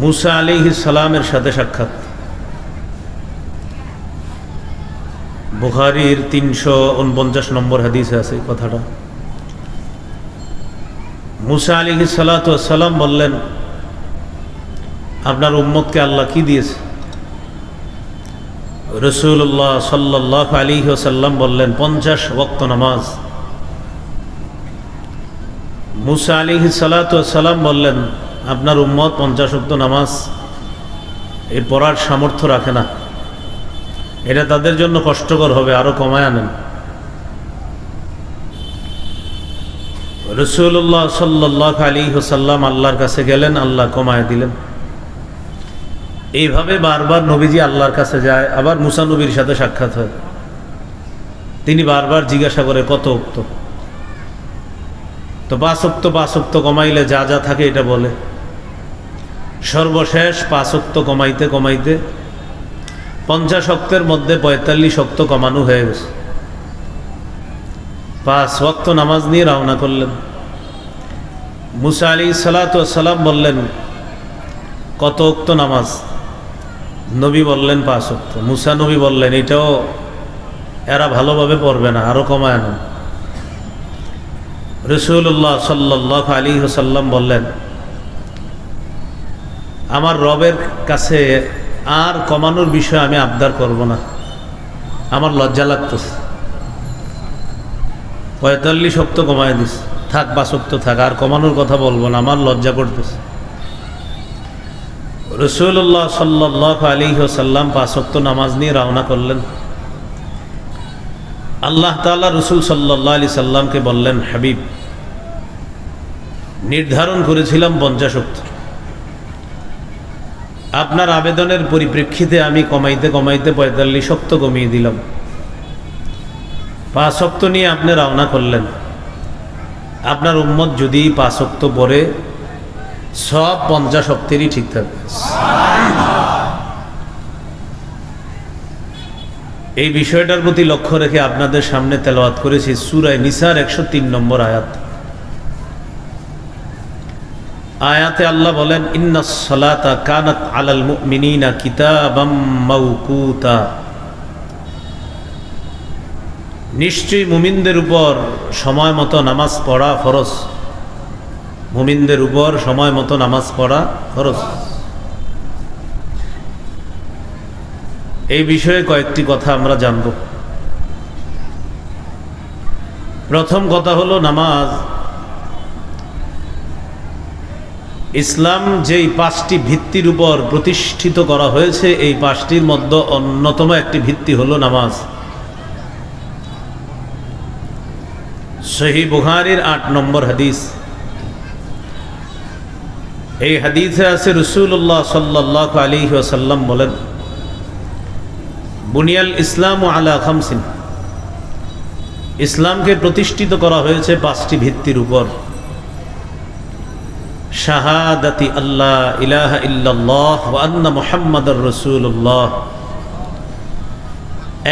মুসা আলাইহিস সালামের সাথে সাক্ষাৎ। বুখারীর 349 নম্বর হাদিসে আছে কথাটা। মুসা আলাইহিস সালাতু ওয়াস সালাম বললেন, আপনার উম্মতকে আল্লাহ কি দিয়েছে? রাসূলুল্লাহ সাল্লাল্লাহু আলাইহি ওয়াসাল্লাম বললেন, 50 ওয়াক্ত নামাজ। মুসা আলাইহিস সালাতু ওয়াস সালাম বললেন, আপনার উম্মত 50 ওয়াক্ত নামাজ এই পড়ার সামর্থ্য রাখে না, এটা তাদের জন্য কষ্টকর হবে, আরো কমায় আনেন। রাসূলুল্লাহ সাল্লাল্লাহু আলাইহি ওয়াসাল্লাম আল্লাহর কাছে গেলেন, আল্লাহ কমায় দিলেন। এইভাবে বারবার নবীজি আল্লাহর কাছে যায়, আবার মুসা নবীর সাথে সাক্ষাৎ হয়। তিনি বারবার জিজ্ঞাসা করে কত ওক্ত, তো 5 ওক্ত কমাইলে যা যা থাকে এটা বলে। সর্বশেষ 5 ওক্ত কমাইতে কমাইতে 50 ওক্তের মধ্যে 45 ওক্ত কমানো হয়ে গেছে। 5 ওয়াক্ত নামাজ নিয়ে রওনা করলেন। মুসা আলাইহিস সালাতু ওয়াস সালাম বললেন, কত ওক্ত নামাজ? নবী বললেন 5 ওক্ত। মুসা নবী বললেন, এটাও এরা ভালোভাবে পড়বে না, আরো কমায় আনেন। রাসূলুল্লাহ সাল্লাল্লাহু আলাইহি ওয়াসাল্লাম বললেন, আমার রবের কাছে আর কমানোর বিষয়ে আমি আবদার করব না, আমার লজ্জা লাগতেছে। 45 ওক্ত কমায় দিস, থাক 5 ওক্ত থাক, আর কমানোর কথা বলবো না, আমার লজ্জা করতেছে। রাসূলুল্লাহ সাল্লাল্লাহু আলাইহি ওয়াসাল্লাম 5 ওক্ত নামাজ নিয়ে রওনা করলেন। আল্লাহ তাআলা রাসূল সাল্লাল্লাহু আলাইহি সাল্লামকে বললেন, হাবিব, নির্ধারণ করেছিলাম 50 ওক্ত, আপনার আবেদনের পরিপ্রেক্ষিতে আমি কমাইতে কমাইতে 45 ওক্ত কমিয়ে দিলাম। 5 ওক্ত নিয়ে আপনি রওনা করলেন। আপনার উম্মত যদি 5 ওক্ত পড়ে সব 50 ওক্তেরই ঠিক থাকবে। এই বিষয়টার প্রতি লক্ষ্য রেখে আপনাদের সামনে তেলাওয়াত করেছি সূরা নিসার 103 নম্বর আয়াত। আয়াতে আল্লাহ বলেন, ইন্নাস সালাতা কানাত আলাল মুমিনিনা কিতাবাম মাওকুতা, নিশ্চয়ই মুমিনদের উপর সময় মতো নামাজ পড়া ফরজ। মুমিনদের উপর সময় মতো নামাজ পড়া ফরজ। এই বিষয়ে কয়েকটি কথা আমরা জানব। প্রথম কথা হলো, নামাজ ইসলাম যেই 5টি ভিত্তির উপর প্রতিষ্ঠিত করা হয়েছে, এই 5টির মধ্যে অন্যতম একটি ভিত্তি হলো নামাজ। সহিহ বুখারীর 8 নম্বর হাদিস। এই হাদিসে আছে, রাসূলুল্লাহ সাল্লাল্লাহু আলাইহি ওয়াসাল্লাম বলেন, বুনিয়াল ইসলামু আলা খামসিন, ইসলামকে প্রতিষ্ঠিত করা হয়েছে 5টি ভিত্তির উপর। শাহাদাতি আল্লাহ ইলাহা ইল্লাল্লাহ ওয়া আন্না মুহাম্মাদুর রাসূলুল্লাহ,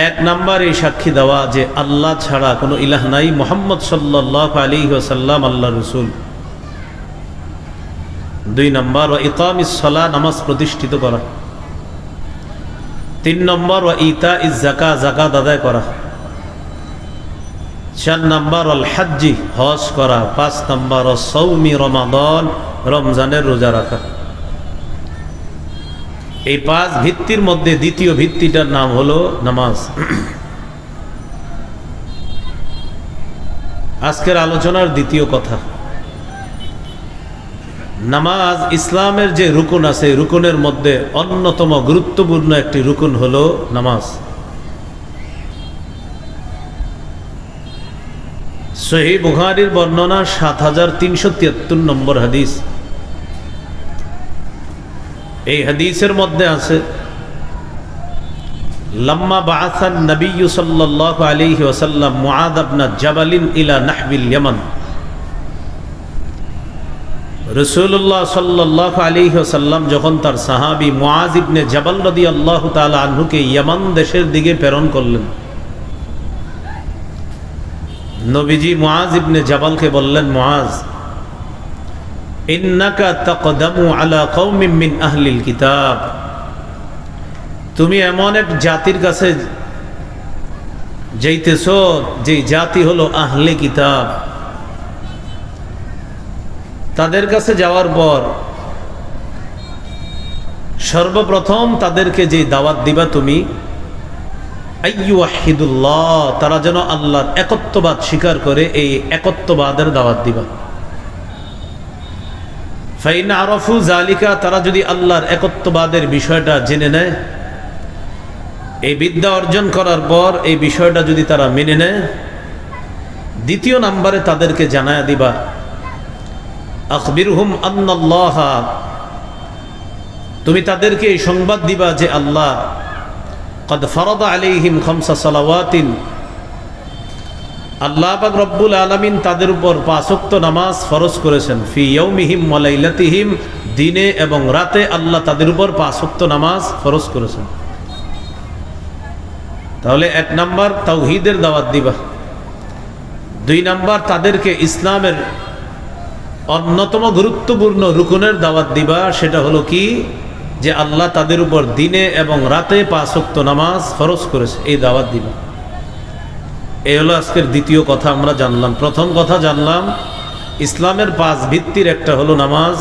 1 নাম্বার এই সাক্ষী দেওয়া যে আল্লাহ ছাড়া কোনো ইলাহ নাই, মুহাম্মদ সাল্লাল্লাহু আলাইহি ওয়াসাল্লাম আল্লাহর রাসূল। 2 নাম্বার ওয়া ইকামিস সালাহ, নামাজ প্রতিষ্ঠিত করা। 3 নম্বর ওয়া ইতাইজ যাকাত, যাকাত আদায় করা। 4 নম্বর আল হজ্জি, হজ করা। 5 নম্বর সাওমি রমাদান, রমজানের রোজা রাখা। এই 5 ভিত্তির মধ্যে দ্বিতীয় ভিত্তিটার নাম হলো নামাজ। আজকের আলোচনার দ্বিতীয় কথা, নামাজ ইসলামের যে রুকুন আছে, রুকুনের মধ্যে অন্যতম গুরুত্বপূর্ণ একটি রুকুন হলো নামাজ। সহিহ বুখারীর বর্ণনা 7373 নম্বর হাদিস। এই হাদিসের মধ্যে আছে, লাম্মা বাআসান নবী সাল্লাল্লাহু আলাইহি ওয়াসাল্লাম মুআদ ইবনে জাবাল ইলা নাহবিল ইয়ামান, রাসূলুল্লাহ সাল্লাল্লাহু আলাইহি ওয়াসাল্লাম যখন তার সাহাবী মুআজ ইবনে জাবাল রাদিয়াল্লাহু তাআলা আনহুকে ইয়ামান দেশের দিকে প্রেরণ করলেন, নবীজি মুআজ ইবনে জাবালকে বললেন, মুআজ, ইন্নাকা তাকদামু আলা কওমিন মিন আহলিল কিতাব, তুমি এমন এক জাতির কাছে যাইতেছ যে জাতি হলো আহলে কিতাব। তাদের কাছে যাওয়ার পর সর্বপ্রথম তাদেরকে যে দাওয়াত দিবা তুমি, আইয়ুহিদুল্লাহ, তারা যেন আল্লাহর একত্ববাদ স্বীকার করে, এই একত্ববাদের দাওয়াত দিবা। ফাইন আরাফু যালিকা, তারা যদি আল্লাহর একত্ববাদের বিষয়টা জেনে নেয়, এই বিদ্যা অর্জন করার পর এই বিষয়টা যদি তারা মেনে নেয়, দ্বিতীয় নম্বরে তাদেরকে জানায়া দিবা, আখবিরহুম আন্নাল্লাহ, তুমি তাদেরকে এই সংবাদ দিবা যে আল্লাহ কদ ফারাদা আলাইহিম খামসা সালাওয়াতিন, আল্লাহ পাক রব্বুল আলামিন তাদের উপর 5 ওয়াক্ত নামাজ ফরজ করেছেন। ফি ইয়াউমিহিম ওয়া লাইলাতিহিম, দিনে এবং রাতে আল্লাহ তাদের উপর 5 ওয়াক্ত নামাজ ফরজ করেছেন। তাহলে 1 নাম্বার তাওহীদের দাওয়াত দিবা, 2 নাম্বার তাদেরকে ইসলামের অন্যতম গুরুত্বপূর্ণ রুকুনের দাওয়াত দিবা, সেটা হলো কি, যে আল্লাহ তাদের উপর দিনে এবং রাতে 5 ওয়াক্ত নামাজ ফরজ করেছে, এই দাওয়াত দিবা। এই হলো আজকের দ্বিতীয় কথা আমরা জানলাম। প্রথম কথা জানলাম ইসলামের 5 ভিত্তির একটা হলো নামাজ,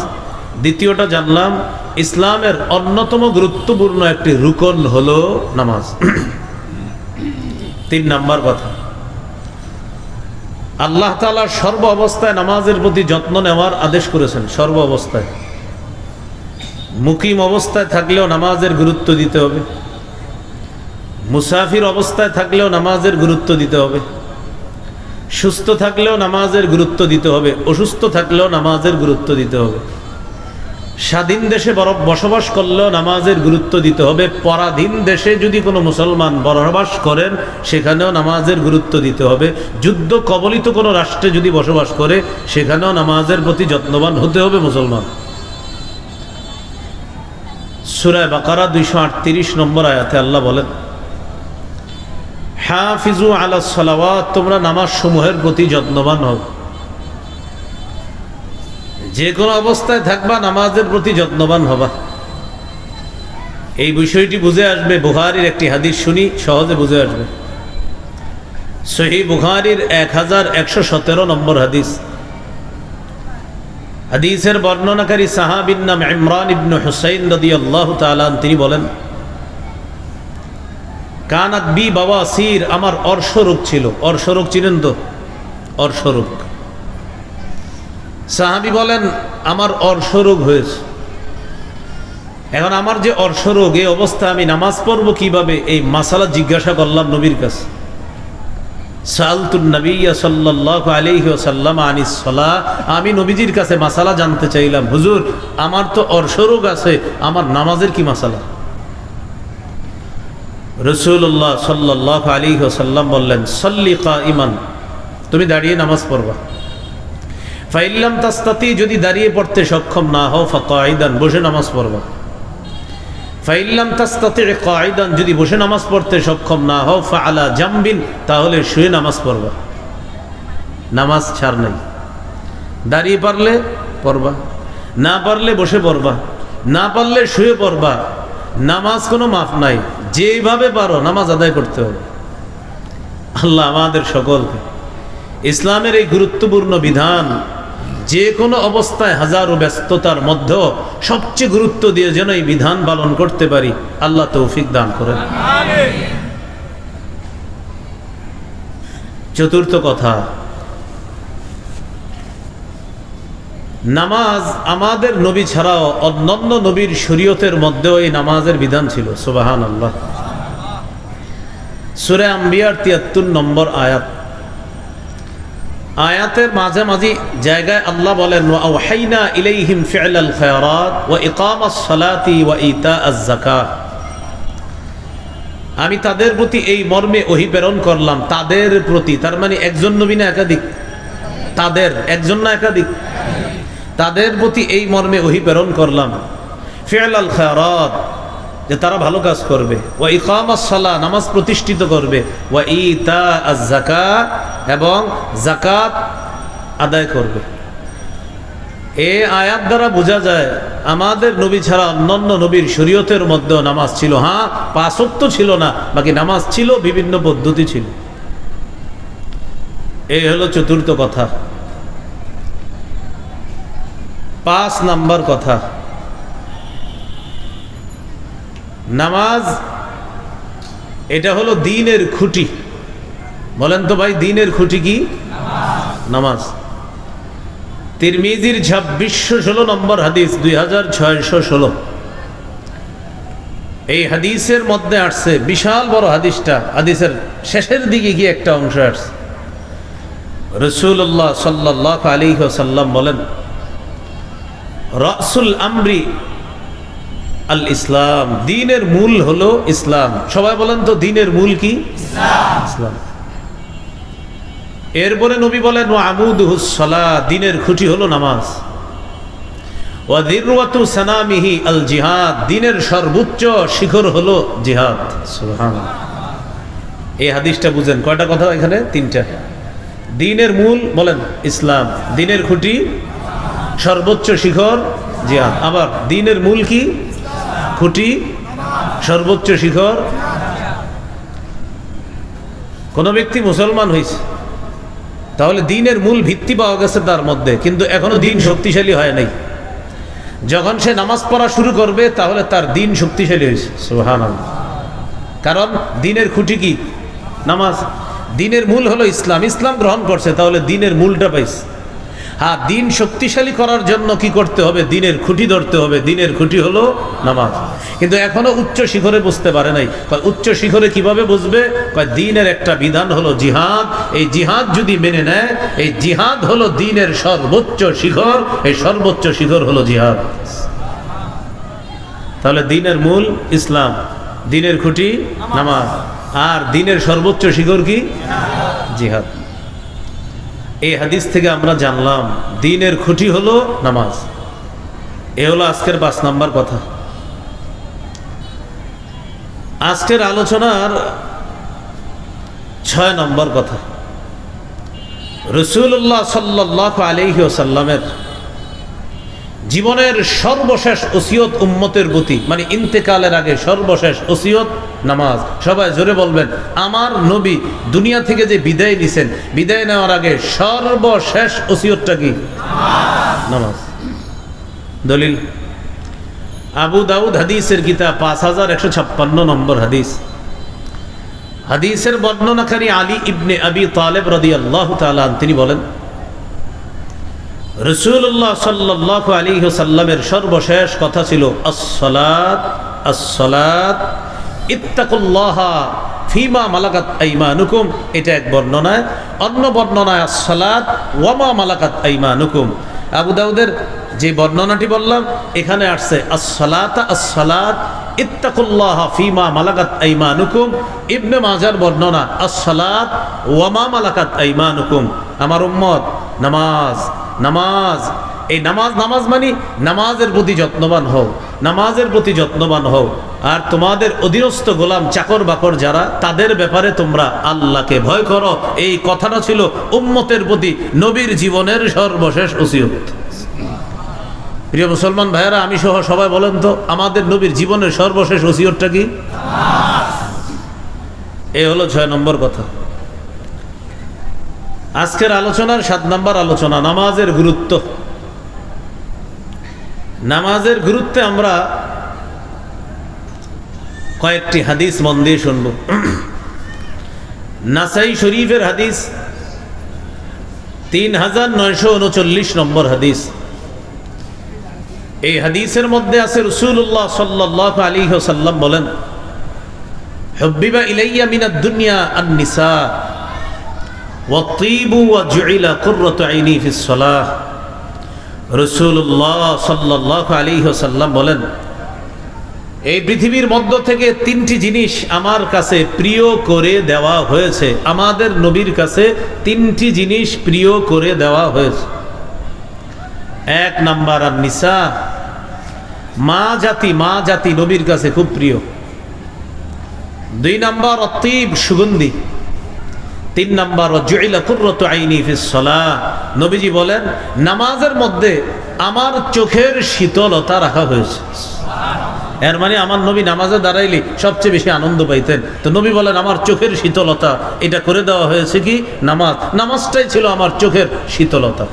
দ্বিতীয়টা জানলাম ইসলামের অন্যতম গুরুত্বপূর্ণ একটি রুকন হলো নামাজ। 3 নাম্বার কথা, আল্লাহ তাআলা সর্ব অবস্থায় নামাজের প্রতি যত্ন নেওয়ার আদেশ করেছেন। সর্ব অবস্থায়, মুকিম অবস্থায় থাকলেও নামাজের গুরুত্ব দিতে হবে, মুসাফির অবস্থায় থাকলেও নামাজের গুরুত্ব দিতে হবে, সুস্থ থাকলেও নামাজের গুরুত্ব দিতে হবে, অসুস্থ থাকলেও নামাজের গুরুত্ব দিতে হবে, স্বাধীন দেশে বসবাস করলেও নামাজের গুরুত্ব দিতে হবে, পরাধীন দেশে যদি কোনো মুসলমান বসবাস করেন সেখানেও নামাজের গুরুত্ব দিতে হবে, যুদ্ধ কবলিত কোনো রাষ্ট্রে যদি বসবাস করে সেখানেও নামাজের প্রতি যত্নবান হতে হবে মুসলমান। সূরা বাকারা 238 নম্বর আয়াতে আল্লাহ বলেন, হাফিজু আলাস সালাওয়াত, তোমরা নামাজ সমূহের প্রতি যত্নবান হও। যে কোনো অবস্থায় থাকবা নামাজের প্রতি যত্নবান হবা। এই বিষয়টি বুঝে আসবে, বুখারীর একটি হাদিস শুনি, সহজে বুঝে আসবে। সহিহ বুখারীর 1117 নম্বর হাদিস। হাদিসের বর্ণনাকারী সাহাবীর নাম ইমরান ইবনে হুসাইন রাদিয়াল্লাহু তাআলা, তিনি বলেন, কানাত বি বাওয়াসির, আমার অর্শরোগ ছিল। অর্শরোগ চিনেন তো? অর্শরোগ। সাহাবী বলেন আমার অর্শরোগ হয়েছে। এখন আমার যে অর্শরোগ, এই অবস্থায় আমি নামাজ পড়বো কিভাবে, এই মাসালা জিজ্ঞাসা করলাম নবীর কাছে। সাআলতুন নবিয়্য সাল্লাল্লাহু আলাইহি ওয়াসাল্লাম আনিস সালাহ, আমি নবীজির কাছে মাসালা জানতে চাইলাম, হুজুর আমার তো অর্শরোগ আছে, আমার নামাজের কি মাসালা? রাসূলুল্লাহ সাল্লাল্লাহু আলাইহি ওয়াসাল্লাম বললেন, সাল্লি কাইমান, তুমি দাঁড়িয়ে নামাজ পড়বা। ফাইল্লাম তাস্তাতি, যদি দাঁড়িয়ে পড়তে সক্ষম না হও, ফাকাইদান, বসে নামাজ পড়বা। ফাইল্লাম তাস্তাতি কাইদান, যদি বসে নামাজ পড়তে সক্ষম না হও, ফাআলা জামবিন, তাহলে শুয়ে নামাজ পড়বা। নামাজ ছাড় নাই, দাঁড়িয়ে পারলে পড়বা, না পারলে বসে পড়বা, না পারলে শুয়ে পড়বা। নামাজ কোনো মাফ নাই, যেভাবে পারো নামাজ আদায় করতে হবে। আল্লাহ আমাদের সকলকে ইসলামের এই গুরুত্বপূর্ণ বিধান যে কোনো অবস্থায়, হাজারো ব্যস্ততার মধ্যেও সবচেয়ে গুরুত্ব দিয়ে যেন এই বিধান পালন করতে পারি, আল্লাহ তৌফিক দান করেন। চতুর্থ কথা, নামাজ আমাদের নবী ছাড়াও অন্যান্য নবীর শরীয়তের মধ্যেও এই নামাজের বিধান ছিল। সুবহানাল্লাহ। সূরা আম্বিয়ার 73 নম্বর আয়াত। আয়াতের মাঝামাঝি জায়গায় আল্লাহ বলেন, ওয়া আওহাইনা ইলাইহিম ফি'লাল খায়রাত ওয়া ইকামাস সালাতি ওয়া ইতাআজ যাকাত, আমি তাদের প্রতি এই মর্মে ওহী প্রেরণ করলাম। তাদের প্রতি, তার মানে একজন নবী না একাধিক? তাদের, একজন না একাধিক? তাদের প্রতি এই মর্মে ওহী প্রেরণ করলাম, ফি'লাল খায়রাত, যে তারা ভালো কাজ করবে, ওয়া ইকামাস সালাহ, নামাজ প্রতিষ্ঠিত করবে, ওয়া ইতাআজ যাকাত, এবং যাকাত আদায় করবে। এই আয়াত দ্বারা বোঝা যায় আমাদের নবী ছাড়া অন্যান্য নবীর শরীয়তের মধ্যেও নামাজ ছিল। হ্যাঁ, 5 ওয়াক্ত ছিল না, বাকি নামাজ ছিল, বিভিন্ন পদ্ধতি ছিল। এই হলো চতুর্থ কথা। 5 নাম্বার কথা, নামাজ এটা হলো দ্বীনের খুঁটি। বলেন তো ভাই, দ্বীনের খুঁটি কি? নামাজ। তিরমিজির 2616 নম্বর হাদিস, 2616। এই হাদিসের মধ্যে আসছে, বিশাল বড় হাদিসটা, হাদিসের শেষের দিকে গিয়ে একটা অংশ আসছে। রাসূলুল্লাহ সাল্লাল্লাহু আলাইহি ওয়াসাল্লাম বলেন, রাসুল আমরি আল ইসলাম, দ্বীনের মূল হলো ইসলাম। সবাই বলেন তো, দ্বীনের মূল কি? ইসলাম। এরপরে নবী বলেন, ওয়া আমুদুহুস সালাহ, দ্বীনের খুঁটি হলো নামাজ। ওয়া যিরওয়াতু সানামিহি আল জিহাদ, দ্বীনের সর্বোচ্চ শিখর হলো জিহাদ। সুবহানাল্লাহ। এই হাদিসটা বুঝেন, কয়টা কথা এখানে? 3টা। দ্বীনের মূল বলেন ইসলাম, দ্বীনের খুঁটি সর্বোচ্চ শিখর জিহাদ। আবার দ্বীনের মূল কি? খুঁটি সর্বোচ্চ শিখর। কোন ব্যক্তি মুসলমান হয়েছে, তাহলে দ্বীনের মূল ভিত্তি পাওয়া গেছে তার মধ্যে, কিন্তু এখনো দ্বীন শক্তিশালী হয় নাই। যখন সে নামাজ পড়া শুরু করবে, তাহলে তার দ্বীন শক্তিশালী হয়েছে। সুবহানাল্লাহ। কারণ দ্বীনের খুঁটি কি? নামাজ। দ্বীনের মূল হলো ইসলাম, ইসলাম গ্রহণ করছে, তাহলে দ্বীনের মূলটা পাইছে। হ্যাঁ, দ্বীন শক্তিশালী করার জন্য কি করতে হবে? দ্বীনের খুঁটি ধরতে হবে। দ্বীনের খুঁটি হলো নামাজ। কিন্তু এখনো উচ্চ শিখরে বুঝতে পারে নাই। উচ্চ শিখরে কিভাবে বুঝবে? দ্বীনের একটা বিধান হলো জিহাদ। এই জিহাদ যদি মেনে নেয়, এই জিহাদ হলো দ্বীনের সর্বোচ্চ শিখর, এই সর্বোচ্চ শিখর হলো জিহাদ। তাহলে দ্বীনের মূল ইসলাম, দ্বীনের খুঁটি নামাজ, আর দ্বীনের সর্বোচ্চ শিখর কি? জিহাদ। এই হাদিস থেকে আমরা জানলাম দ্বীনের খুঁটি হলো নামাজ। এ হলো আজকের 5 নাম্বার কথা। আজকের আলোচনার 6 নম্বর কথা, রাসূলুল্লাহ সাল্লাল্লাহু আলাইহি ওয়াসাল্লামের জীবনের সর্বশেষ ওসিয়ত উম্মতের প্রতি, মানে ইন্তেকালের আগে সর্বশেষ ওসিয়ত নামাজ। সবাই জোরে বলবেন, আমার নবী দুনিয়া থেকে যে বিদায় নিছেন, বিদায় নেওয়ার আগে সর্বশেষ ওসিয়তটা কি? নামাজ। দলিল আবু দাউদ হাদিসের কিতাব 5156 নম্বর হাদিস। হাদিসের বর্ণনাকারী আলী ইবনে আবি তালেব রাদিয়াল্লাহু তাআলা তিনি বলেন, রাসূলুল্লাহ সাল্লাল্লাহু আলাইহি ওয়াসাল্লামের সর্বশেষ কথা ছিল আস-সালাত আস-সালাত ইত্তাকুল্লাহা ফিমা মালাকাত আইমানুকুম। এটা এক বর্ণনায়। অন্য বর্ণনায় আস-সালাত ওয়া মা মালাকাত আইমানুকুম। আবু দাউদের যে বর্ণনাটি বললাম, এখানে আসছে আস-সালাত আস-সালাত ইত্তাকুল্লাহা ফিমা মালাকাত আইমানুকুম। ইবনে মাজার বর্ণনা আস-সালাত ওয়া মা মালাকাত আইমানুকুম। আমার উম্মত, নামাজ নামাজ, এই নামাজ, নামাজ মানে নামাজের প্রতি যত্নবান হও, নামাজের প্রতি যত্নবান হও। আর তোমাদের অধীনস্থ গোলাম চাকর বাকর যারা, তাদের ব্যাপারে তোমরা আল্লাহকে ভয় করো। এই কথাটা ছিল উম্মতের প্রতি নবীর জীবনের সর্বশেষ ওসিয়ত। প্রিয় মুসলমান ভাইয়েরা, আমি সহ সবাই বলেন তো, আমাদের নবীর জীবনের সর্বশেষ ওসিয়তটা কি? এই হলো 6 নম্বর কথা। আজকের আলোচনার 7 নম্বর আলোচনা, নামাজের গুরুত্ব। নামাজের গুরুত্বে আমরা কয়েকটি হাদিস মন দিয়ে শুনব। নাসাই শরীফের হাদিস 3939 নম্বর হাদিস। এই হাদিসের মধ্যে আছে রাসূলুল্লাহ সাল্লাল্লাহু আলাইহি ওয়াসাল্লাম বলেন, হুব্বিবা ইলাইয়া মিনাদ দুনিয়া আন-নিসা ওয়া তিবু ওয়া জুইলা কুররাতু আইনি ফিস সালাহ। রাসূলুল্লাহ সাল্লাল্লাহু আলাইহি ওয়াসাল্লাম বলেন, এই পৃথিবীর মধ্য থেকে 3টি জিনিস আমার কাছে প্রিয় করে দেওয়া হয়েছে। আমাদের নবীর কাছে 3টি জিনিস প্রিয় করে দেওয়া হয়েছে। 1 নাম্বার আন-নিসা, মা জাতি নবীর কাছে খুব প্রিয়। 2 নাম্বার অতীব, সুগন্ধি। তিন নাম্বার ওয়াজুইলা কুররাতু আইনি ফিস সালাহ, নবীজি বলেন নামাজের মধ্যে আমার চোখের শীতলতা রাখা হয়েছে। এর মানে আমার নবী নামাজে দাঁড়াইলে সবচেয়ে বেশি আনন্দ পাইতেন। তো নবী বলেন আমার চোখের শীতলতা এটা করে দেওয়া হয়েছে কি নামাজটাই ছিল আমার চোখের শীতলতা।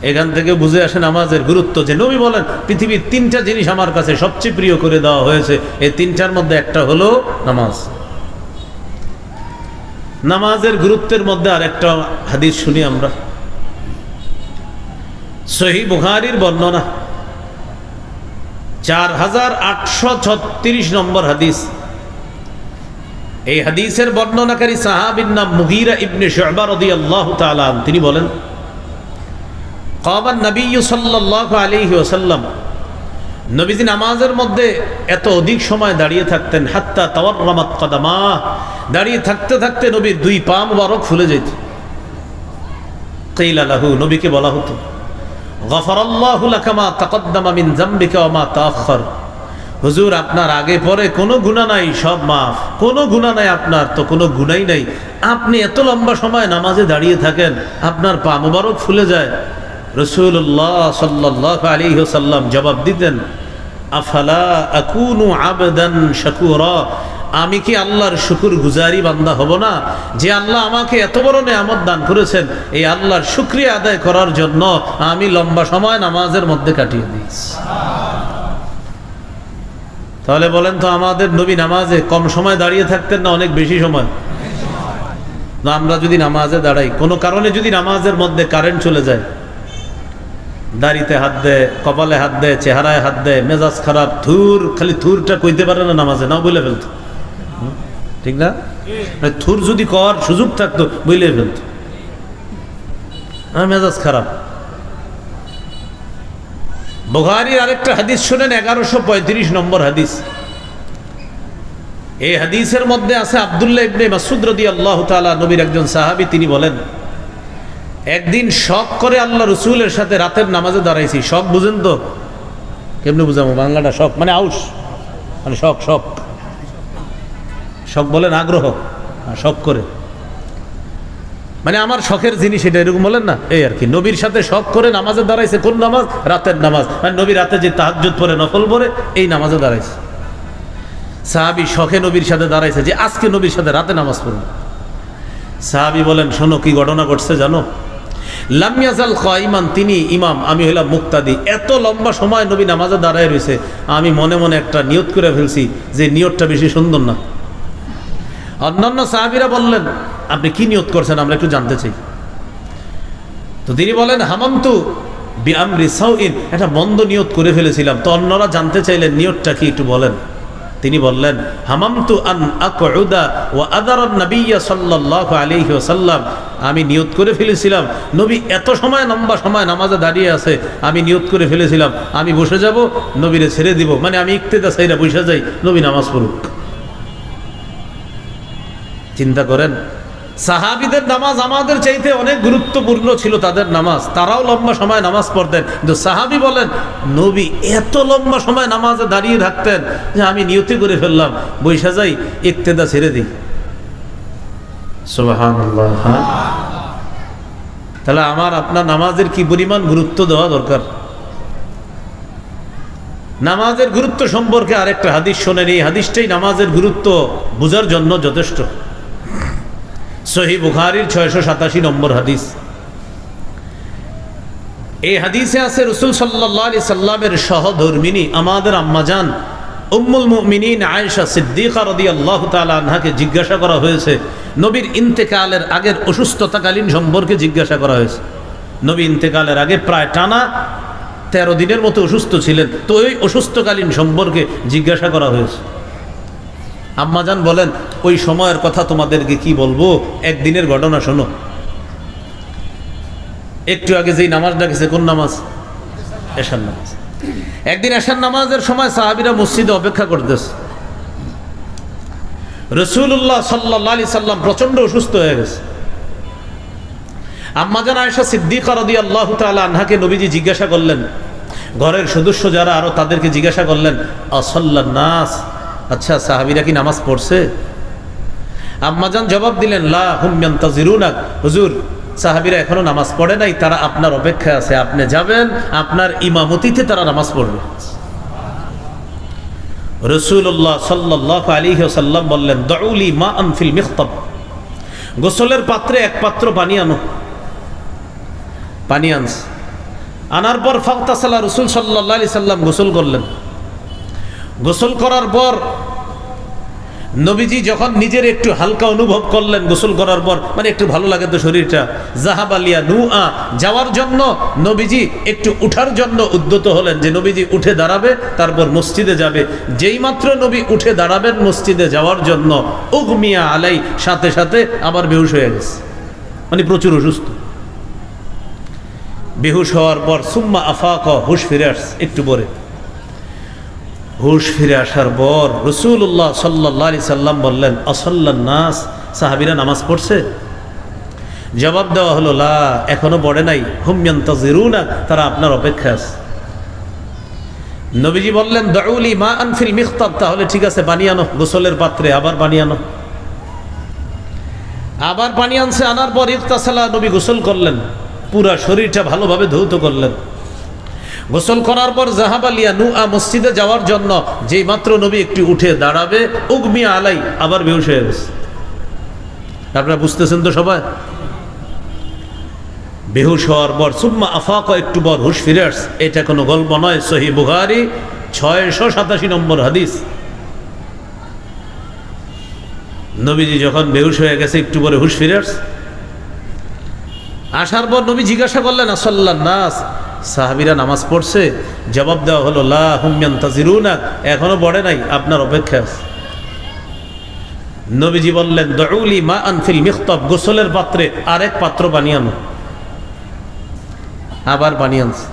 এখান থেকে বুঝে আসে নামাজের গুরুত্ব, যে নবী বলেন পৃথিবীর তিনটা জিনিস আমার কাছে সবচেয়ে প্রিয় করে দেওয়া হয়েছে, এই তিনটার মধ্যে একটা হলো নামাজ। নামাজের গুরুত্বের মধ্যে আরেকটা হাদিস শুনি আমরা, সহিহ বুখারীর বর্ণনা 4836 নম্বর হাদিস। এই হাদিসের বর্ণনাকারী সাহাবীর নাম মুগীরা ইবনে শুবা রাদিয়াল্লাহু তাআলা আনহু। তিনি বলেন কামান নবী সাল্লাল্লাহু আলাইহি ওয়াসাল্লাম, নবীজি নামাজের মধ্যে এত অধিক সময় দাঁড়িয়ে থাকতেন, হাত্তা তাওয়াররামাত কদামা, দাঁড়িয়ে থাকতে থাকতে নবীর দুই পা মুবারক ফুলে যেত। কিলা লাহু, নবীকে বলা হতো গফারাল্লাহু লাকা মা তাকদ্দামা মিন যামবিকা ওয়া মা তাআখার, হুজুর আপনার আগে পরে কোনো গুনাহ নাই, সব মাফ, কোনো গুনাহ নাই আপনার, তো কোনো গুনাহই নাই, আপনি এত লম্বা সময় নামাজে দাঁড়িয়ে থাকেন, আপনার পা মুবারক ফুলে যায়। রাসূলুল্লাহ সাল্লাল্লাহু আলাইহি ওয়াসাল্লাম জবাব দিতেন আফালা আকুনু আবদান শাকুরা, আমি কি আল্লাহর শুকর গুজারি বান্দা হব না, যে আল্লাহ আমাকে এত বড় নেয়ামত দান করেছেন, এই আল্লাহর শুকরিয়া আদায় করার জন্য আমি লম্বা সময় নামাজের মধ্যে কাটিয়ে দিয়েছি। তাহলে বলেন তো আমাদের নবী নামাজে কম সময় দাঁড়িয়ে থাকতেন না অনেক বেশি সময়? না, আমরা যদি নামাজে দাঁড়াই, কোনো কারণে যদি নামাজের মধ্যে কারেন্ট চলে যায়, দাড়িতে হাত দেয়, কপালে হাত দেয়, চেহারায় হাত দেয়, মেজাজ খারাপ, থুর, খালি থুরটা কইতে পারে না নামাজে, নাও বলে ফেলতো, ঠিক না? থুর যদি কর সুযোগ থাকতো বলে ফেলতো, মেজাজ খারাপ। বুখারীর আরেকটা হাদিস শুনেন, 1135 নম্বর হাদিস। এই হাদিসের মধ্যে আছে আব্দুল্লাহ ইবনে মাসউদ রাদিয়াল্লাহু তাআলা, নবীর একজন সাহাবী, তিনি বলেন একদিন শখ করে আল্লাহ রসুলের সাথে রাতের নামাজে দাঁড়াইছি। শখ বুঝেন তো? কেমনে বুঝাবো বাংলাটা? শখ মানে আউস, মানে শখ, শখ, শখ বলেন আগ্রহ, শখ করে মানে আমার শখের জিনিস এটা, এরকম বলেন না, এই আর কি। নবীর সাথে শখ করে নামাজে দাঁড়াইছে। কোন নামাজ? রাতের নামাজ। মানে নবী রাতে যে তাহাজ্জুদ পড়ে, নফল পড়ে, এই নামাজে দাঁড়াইছে। সাহাবী শখে নবীর সাথে দাঁড়াইছে যে আজকে নবীর সাথে রাতে নামাজ পড়ব। সাহাবী বলেন শোনো কি ঘটনা ঘটছে জানো? লাম ইয়াজাল কাইমান, তিনি ইমাম, আমি হইলাম মুক্তাদি। এত লম্বা সময় নবী নামাজে দাঁড়ায় রয়েছে, আমি মনে মনে একটা নিয়ত করে ফেলছি যে নিয়তটা বেশি সুন্দর না। অন্যান্য সাহাবীরা বললেন আপনি কি নিয়ত করছেন, আমরা একটু জানতে চাই। তো তিনি বলেন হামামতু বিআমরি সাউইন, একটা মন্দ নিয়ত করে ফেলেছিলাম। তো অন্যরা জানতে চাইলেন নিয়তটা কি, একটু বলেন। তিনি বললেন হামামতু আন আকউদা ওয়া আদারান নবিয়্য সাল্লাল্লাহু আলাইহি ওয়াসাল্লাম, আমি নিয়ত করে ফেলেছিলাম নবী এত সময় লম্বা সময় নামাজে দাঁড়িয়ে আছে, আমি নিয়ত করে ফেলেছিলাম আমি বসে যাব, নবীরে ছেড়ে দিব, মানে আমি ইক্তেদা চাইরা বসে যাই, নবী নামাজ পড়ুক। চিন্তা করেন, সাহাবীদের নামাজ আমাদের চাইতে অনেক গুরুত্বপূর্ণ ছিল তাদের নামাজ, তারাও লম্বা সময় নামাজ পড়তেন, কিন্তু সাহাবী বলেন নবী এত লম্বা সময় নামাজে দাঁড়িয়ে থাকতেন যে আমি নিয়তি করে ফেললাম বৈশা যাই, ইক্তেদা ছেড়ে দিই। সুবহানাল্লাহ। তাহলে আমার আপনার নামাজের কি পরিমাণ গুরুত্ব দেওয়া দরকার। নামাজের গুরুত্ব সম্পর্কে আরেকটা হাদিস শোনেন, এই হাদিসটাই নামাজের গুরুত্ব বোঝার জন্য যথেষ্ট। সহিহ বুখারীর 687 নম্বর হাদিস। এই হাদিসে আছে রাসূল সাল্লাল্লাহু আলাইহি সাল্লামের সহধর্মিনী আমাদের আম্মাজান উম্মুল মুমিনিন আয়েশা সিদ্দিকা রাদিয়াল্লাহু তাআলা আনহাকে জিজ্ঞাসা করা হয়েছে, নবীর ইন্তেকালের আগের অসুস্থতাকালীন সম্পর্কে জিজ্ঞাসা করা হয়েছে। নবী ইন্তেকালের আগে প্রায় টানা 13 দিনের মতো অসুস্থ ছিলেন, তো ওই অসুস্থকালীন সম্পর্কে জিজ্ঞাসা করা হয়েছে। আম্মাজান বলেন ওই সময়ের কথা তোমাদেরকে কি বলবো, একদিনের ঘটনা শোনো। একটু আগে যেই নামাজ ডাকেছে, কোন নামাজ? এশার নামাজ। একদিন এশার নামাজের সময় সাহাবীরা মসজিদে অপেক্ষা করতেছে। রাসূলুল্লাহ সাল্লাল্লাহু আলাইহি সাল্লাম প্রচন্ড অসুস্থ হয়ে গেছে। আম্মাজান আয়েশা সিদ্দিকা রাদিয়াল্লাহু তাআলা আনহাকে নবীজি জিজ্ঞাসা করলেন, ঘরের সদস্য যারা আরো তাদেরকে জিজ্ঞাসা করলেন আসাল্লান নাস, আচ্ছা সাহাবীরা কি নামাজ পড়ছে? আম্মাজান জবাব দিলেন, লা হুম ইয়ান্তাজিরুনা, হুজুর সাহাবীরা এখনো নামাজ পড়ে নাই, তারা আপনার অপেক্ষায় আছে, আপনি যাবেন, আপনার ইমামতিতে তারা নামাজ পড়বে। রাসূলুল্লাহ সাল্লাল্লাহু আলাইহি ওয়াসাল্লাম বললেন, দাউলি মাআন ফিল মিখতাব, গোসলের পাত্রে এক পাত্র পানি আনো। পানি আনস, আনার পর ফাগতাসালা, রাসূল সাল্লাল্লাহু আলাইহি সাল্লাম গোসল করলেন। গোসল করার পর নবীজি যখন নিজের একটু হালকা অনুভব করলেন, গোসল করার পর মানে একটু ভালো লাগে তো শরীরটা, জাহাবালিয়া নুআ, যাওয়ার জন্য নবীজি একটু উঠার জন্য উদ্যত হলেন, যে নবীজি উঠে দাঁড়াবে তারপর মসজিদে যাবে। যেই মাত্র নবী উঠে দাঁড়াবেন মসজিদে যাওয়ার জন্য, উগমিয়া আলাই, সাথে সাথে আবার বেহুশ হয়ে গেছে, মানে প্রচুর অসুস্থ। বেহুশ হওয়ার পর সুম্মা আফাক, হুশ ফিরে আসছে একটু পরে। হুশ ফিরে আসার পর রাসূলুল্লাহ সাল্লাল্লাহু আলাইহি সাল্লাম বললেন, আসাল্লান নাস, সাহাবীরা নামাজ পড়ছে? জবাব দেওয়া হলো, লা, এখনো পড়ে নাই, হুম ইয়ান্তাজিরুনা, তারা আপনার অপেক্ষায় আছে। নবীজি বললেন, দাউলি মাআন ফিল মিখতাব, তাহলে ঠিক আছে পানি আনো, গোসলের পাত্রে আবার পানি আনো। আবার পানি আনছে, আনার পর ইগতাসালা, নবী গোসল করলেন, পুরা শরীরটা ভালোভাবে ধৌত করলেন। গোসল করার পর জাহাবালিয়া নুআ, মসজিদে যাওয়ার জন্য যেই মাত্র নবী একটু উঠে দাঁড়াবে, উগমিয়া আলাই, আবার বেহুশ হয়ে গেছে। আপনারা বুঝতেছেন তো সবাই? বেহুশ হওয়ার পর সুম্মা আফাক, একটু পর হুশ ফিরে আসছে। এটা কোনো গল্প নয়, সহিহ বুখারী 687 নম্বর হাদিস। নবীজি যখন বেহুশ হয়ে গেছে, একটু পরে হুশ ফিরে আসছে। আসার পর নবী জিজ্ঞাসা করলেন, আসাল্লান নাস, সাহাবীরা নামাজ পড়ছে? জবাব দেওয়া হলো, লা হুম ইয়ান্তাজিরুনা, এখনো পড়ে নাই, আপনার অপেক্ষা আছে। নবীজি বললেন, দাউলি মাআন ফিল মিখতাব, গোসলের পাত্রে আরেক পাত্র পানি আনো। আবার পানি আনছে,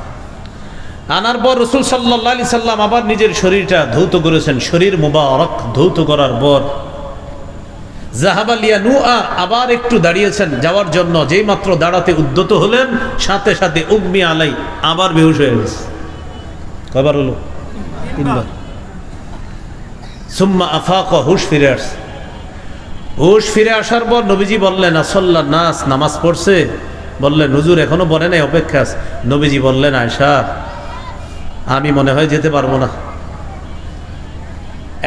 আনার পর রাসূল সাল্লাল্লাহু আলাইহি সাল্লাম আবার নিজের শরীরটা ধৌত করেছেন। শরীর মুবারক ধৌত করার পর জাহাবালিয়া নুআ, আবার একটু দাঁড়িয়েছেন যাওয়ার জন্য, যেই মাত্র দাঁড়াতে উদ্যত হলেন, সাথে সাথে উগমি আলাই, আবার বেহুশ হয়ে গেছে। কয়বার হলো? 3 বার। সুম্মা আফাক, হুশ ফিরে আসছে। হুশ ফিরে আসার পর নবীজি বললেন, আসাল্লান নাস, নামাজ পড়ছে? বললেন, হুজুর এখনো পড়ে নাই, অপেক্ষা আছে। নবীজি বললেন, আয়েশা, আমি মনে হয় যেতে পারবো না,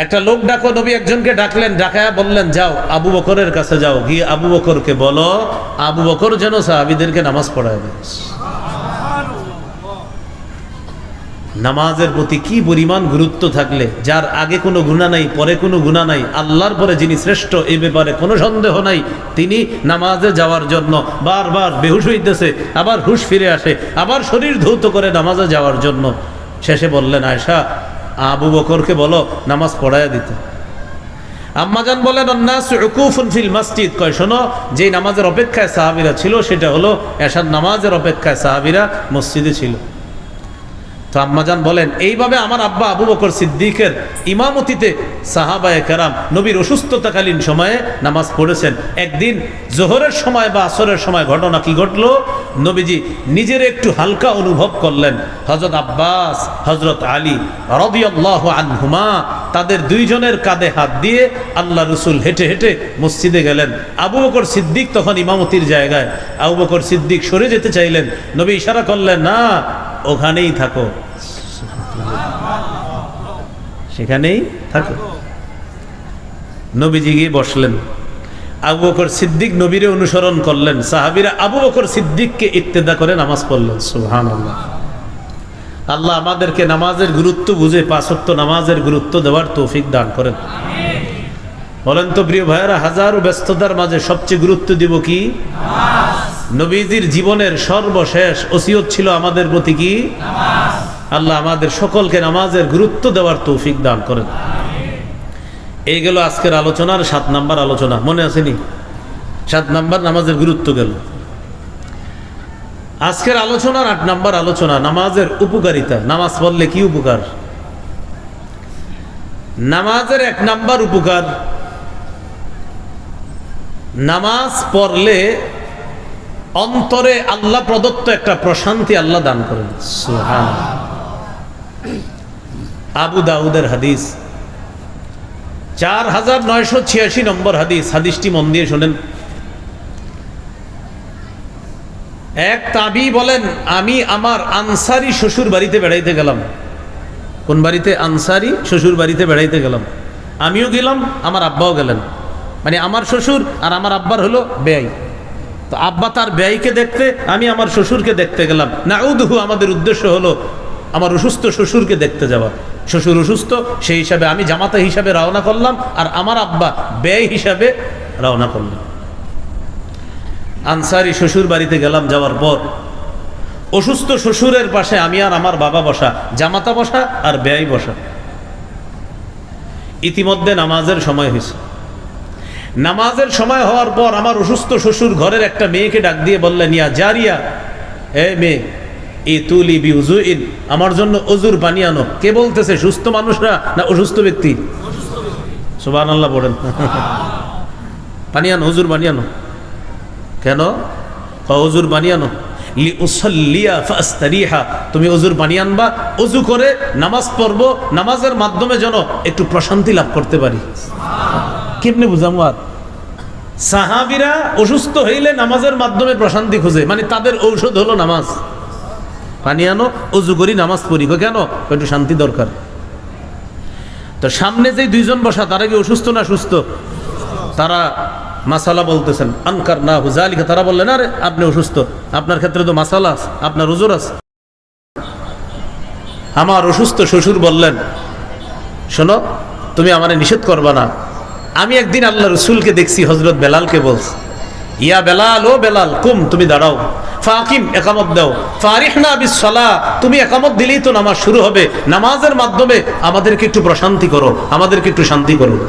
একটা লোক ডাকো। নবী একজনকে ডাকলেন, ডাকায়া বললেন, যাও আবু বকরের কাছে যাও, গিয়ে আবু বকরকে বলো আবু বকর যেন সাহাবীদেরকে নামাজ পড়ায় দেয়। নামাজের প্রতি কি পরিমাণ গুরুত্ব থাকলে, যার আগে কোনো গুনাহ নাই, পরে কোনো গুনাহ নাই, আল্লাহর পরে যিনি শ্রেষ্ঠ এই ব্যাপারে কোনো সন্দেহ নাই, তিনি নামাজে যাওয়ার জন্য বারবার বেহুশ হইতেছে, আবার হুশ ফিরে আসে, আবার শরীর ধৌত করে নামাজে যাওয়ার জন্য। শেষে বললেন, আয়েশা, আবু বকরকে বলো নামাজ পড়ায়া দিতে। আম্মাজান বলেন, আন্নাসু উকুফুন ফিল মসজিদ, কয় শোনো, যে নামাজের অপেক্ষায় সাহাবীরা ছিল সেটা হলো এশার নামাজের অপেক্ষায় সাহাবীরা মসজিদে ছিল। তো আম্মাজান বলেন, এইভাবে আমার আব্বা আবু বকর সিদ্দিকের ইমামতিতে সাহাবায়ে কেরাম নবীর অসুস্থতাকালীন সময়ে নামাজ পড়েছেন। একদিন জোহরের সময় বা আসরের সময় ঘটনা কি ঘটলো, নবীজি নিজের একটু হালকা অনুভব করলেন। হযরত আব্বাস, হযরত আলী রাদিয়াল্লাহু আনহুমা, তাদের দুইজনের কাঁধে হাত দিয়ে আল্লাহ রাসূল হেঁটে হেঁটে মসজিদে গেলেন। আবু বকর সিদ্দিক তখন ইমামতির জায়গায়। আবু বকর সিদ্দিক সরে যেতে চাইলেন, নবী ইশারা করলেন, না, ওখানেই থাকো, সেখানেই থাকো। নবীজি গিয়ে বসলেন। আবু বকর সিদ্দিক নবীরে অনুসরণ করলেন, সাহাবীরা আবু বকর সিদ্দিককে ইক্তেদা করে নামাজ পড়লেন। সুবহানাল্লাহ। আল্লাহ আমাদেরকে নামাজের গুরুত্ব বুঝে 5 ওয়াক্ত নামাজের গুরুত্ব দেওয়ার তৌফিক দান করেন। বলেন তো প্রিয় ভাইয়েরা, হাজারো ব্যস্ততার মাঝে সবচেয়ে গুরুত্ব দিব কি? নবীজির জীবনের সর্বশেষ ওসিয়ত ছিল আমাদের প্রতি কি? আল্লাহ আমাদের সকলকে নামাজের গুরুত্ব দেওয়ার তৌফিক দান করেন। এই গেল আজকের আলোচনার 7 নাম্বার আলোচনা, মনে আসেনি? 7 নাম্বার নামাজের গুরুত্ব গেল। আজকের আলোচনার 8 নাম্বার আলোচনা, নামাজের উপকারিতা। নামাজ পড়লে কি উপকার? নামাজের 1 নাম্বার উপকার, নামাজ পড়লে অন্তরে আল্লাহ প্রদত্ত একটা প্রশান্তি আল্লাহ দান করেন। সুবহানাল্লাহ। আবু দাউদের হাদিস 4986 নম্বর হাদিস। হাদিসটি মন দিয়ে শোনেন। এক তাবি বলেন, আমি আমার আনসারি শ্বশুর বাড়িতে বেড়াইতে গেলাম। কোন বাড়িতে? আনসারি শ্বশুর বাড়িতে বেড়াইতে গেলাম। আমিও গেলাম, আমার আব্বাও গেলেন। মানে আমার শ্বশুর আর আমার আব্বার হলো বেয়াই। তো আব্বা তার বেয়াইকে দেখতে, আমি আমার শ্বশুরকে দেখতে গেলাম। নাউদহু, আমাদের উদ্দেশ্য হলো আমার অসুস্থ শ্বশুরকে দেখতে যাওয়া। শ্বশুর অসুস্থ, সেই হিসাবে আমি জামাতা হিসাবে রওনা করলাম, আর আমার আব্বা বেয়াই হিসাবে রওনা করলাম। আনসারি শ্বশুর বাড়িতে গেলাম। যাওয়ার পর অসুস্থ শ্বশুরের পাশে আমি আর আমার বাবা বসা, জামাতা বসা আর বেয়াই বসা। ইতিমধ্যে নামাজের সময় হয়েছে। নামাজের সময় হওয়ার পর আমার অসুস্থ শ্বশুর ঘরের একটা মেয়েকে ডাক দিয়ে বললেন, ইয়া জারিয়া, এ মেয়ে, ই তুলি বি উযুইন, আমার জন্য অজুর পানি আনো। কে বলতেছে? সুস্থ মানুষরা না অসুস্থ ব্যক্তি? সুবহানাল্লাহ পড়েন। পানি আনো, অজুর পানি আনো। কেন? অজুর পানি আনো। লি উসাল্লিয়া ফাস্তারিহা, তুমি অজুর পানি আনবা, অজু করে নামাজ পড়বো, নামাজের মাধ্যমে যেন একটু প্রশান্তি লাভ করতে পারি। কেমনে বুঝাম? আর সাহাবীরা অসুস্থ হইলে নামাজের মাধ্যমে প্রশান্তি খুঁজে, মানে তাদের ঔষধ হলো নামাজ। পানি আনো, অজু করি, নামাজ পড়ি। কেন? একটু শান্তি দরকার। তো সামনে যে দুইজন বসা, তারা কি অসুস্থ না সুস্থ? তারা মাসালা বলতেছেন। আনকার না হুজালিকা, তারা বললেন, আরে আপনি অসুস্থ, আপনার ক্ষেত্রে তো মাসালা আছে, আপনার ওজর আছে। আমার অসুস্থ শ্বশুর বললেন, শোনো, তুমি আমারে নিষেধ করবা না। আমি একদিন আল্লাহ রসুলকে দেখছি, হযরত বেলালকে বলছি, ইয়া বেলাল, ও বেলাল, কুম, তুমি দাঁড়াও, ফাকিম, একামত দাও, ফারিহনা বিসসালাহ, তুমি একামত দিলেই তো নামাজ শুরু হবে, নামাজের মাধ্যমে আমাদেরকে একটু প্রশান্তি করো, আমাদেরকে একটু শান্তি করো।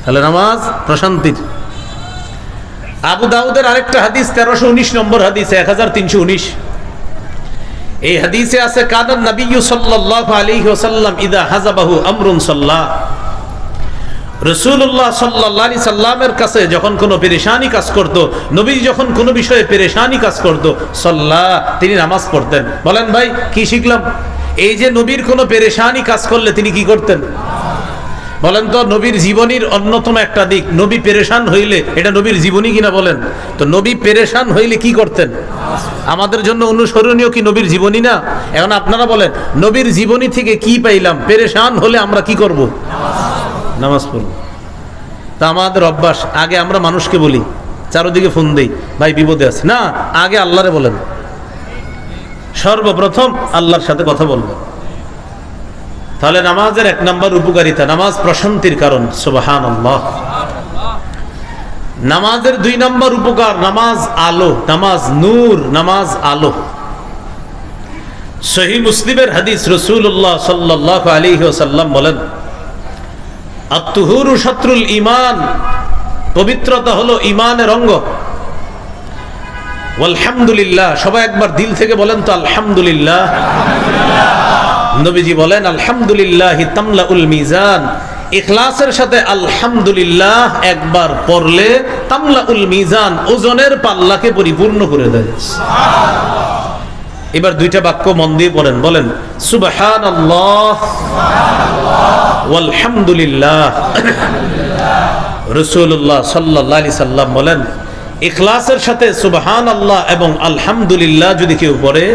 তাহলে নামাজ প্রশান্তির। আবু দাউদের আরেকটা হাদিস, 1319 নম্বর হাদিস, 1319। এই হাদিসে আছে, কাদান নবী সাল্লাল্লাহু আলাইহি ওয়াসাল্লাম ইদা হাযাবাহু আমরুন সাল্লাহ, রাসূলুল্লাহ সাল্লাল্লাহু আলাইহি সাল্লামের কাছে যখন কোনো পেরেশানি কাজ করত, নবী যখন কোনো বিষয়ে পেরেশানি কাজ করত, সাল্লাহ, তিনি নামাজ পড়তেন। বলেন ভাই, কি শিখলাম? এই যে নবীর কোনো পেরেশানি কাজ করলে তিনি কি করতেন? বলেন তো, নবীর জীবনীর অন্যতম একটা দিক, নবী পেরেশান হইলে, এটা নবীর জীবনী কিনা বলেন তো? নবী পেরেশান হইলে কি করতেন? আমাদের জন্য অনুসরণীয় কি নবীর জীবনী না? এখন আপনারা বলেন, নবীর জীবনী থেকে কি পাইলাম? পেরেশান হলে আমরা কি করব? নামাজ পড়ব। তা আমাদের অভ্যাস, আগে আমরা মানুষকে বলি, চারদিকে ফোন দেই, ভাই বিপদে আছে, না, আগে আল্লাহরে বলেন। সর্বপ্রথম আল্লাহর সাথে কথা বলবেন। তাহলে নামাজের এক নম্বর উপকারিতা, নামাজ প্রশান্তির কারণ। সুবহানাল্লাহ। নামাজের দুই নম্বর উপকার, নামাজ আলো, নামাজ নূর, নামাজ আলো। সহিহ মুসলিমের হাদিস, রাসূলুল্লাহ সাল্লাল্লাহু আলাইহি ওয়াসাল্লাম বলেন, আত-তুহুরু শাত্রুল ঈমান, পবিত্রতা হলো ঈমানের অঙ্গ। আলহামদুলিল্লাহ, সবাই একবার দিল থেকে বলেন তো আলহামদুলিল্লাহ। নবীজি বলেন, আলহামদুলিল্লাহি তামলাউল মিজান, ইখলাসের সাথে আলহামদুলিল্লাহ একবার পড়লে তামলাউল মিজান, ওজনের পাল্লাকে পরিপূর্ণ করে দেয়। এবার দুইটা বাক্য মন দিয়ে পড়েন, বলেন সুবহানাল্লাহ ওয়াল হামদুলিল্লাহ। রাসূলুল্লাহ সাল্লাল্লাহু আলাইহি সাল্লাম বলেন, ইখলাসের সাথে সুবহানাল্লাহ এবং আলহামদুলিল্লাহ যদি কেউ পড়ে,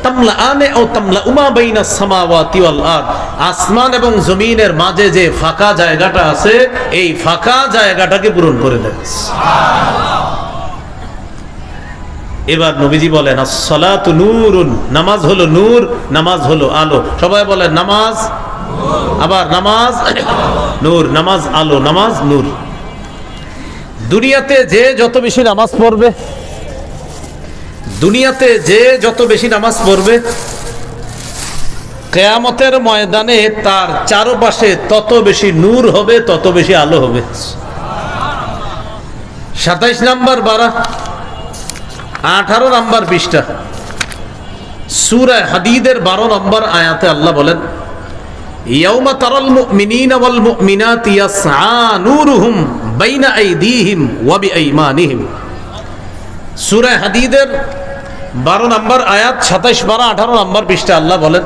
তামলাআনে ও তামলাউমা বাইনাস সামাওয়াতি ওয়াল আরদ, আসমান এবং জমিনের মাঝে যে ফাঁকা জায়গাটা আছে, এই ফাঁকা জায়গাটাকে পূরণ করে দেয়। এবার নবীজি বলেন, আস-সালাতু নূরুন, নামাজ হলো নূর, নামাজ হলো আলো। সবাই বলেন নামাজ, আবার নামাজ নূর, নামাজ আলো, নামাজ নূর। দুনিয়াতে যে যত বেশি নামাজ পড়বে, দুনিয়াতে যে যত বেশি নামাজ পড়বে, কিয়ামতের ময়দানে তার চারপাশে তত বেশি নূর হবে, তত বেশি আলো হবে। 27 নম্বর বারা, 18 নম্বর পৃষ্ঠা, সূরা হাদীদের 12 নম্বর আয়াতে আল্লাহ বলেন, ইয়াউমা তারাল মুমিনিনা ওয়াল মুমিনাতি ইয়াসআ নূরুহুম বাইনা আইদিহিম ওয়া বিআইমানিহিম। সূরা হাদীদের 12 নম্বর আয়াত, 27, 12, 18 নম্বর পৃষ্ঠা আল্লাহ বলেন,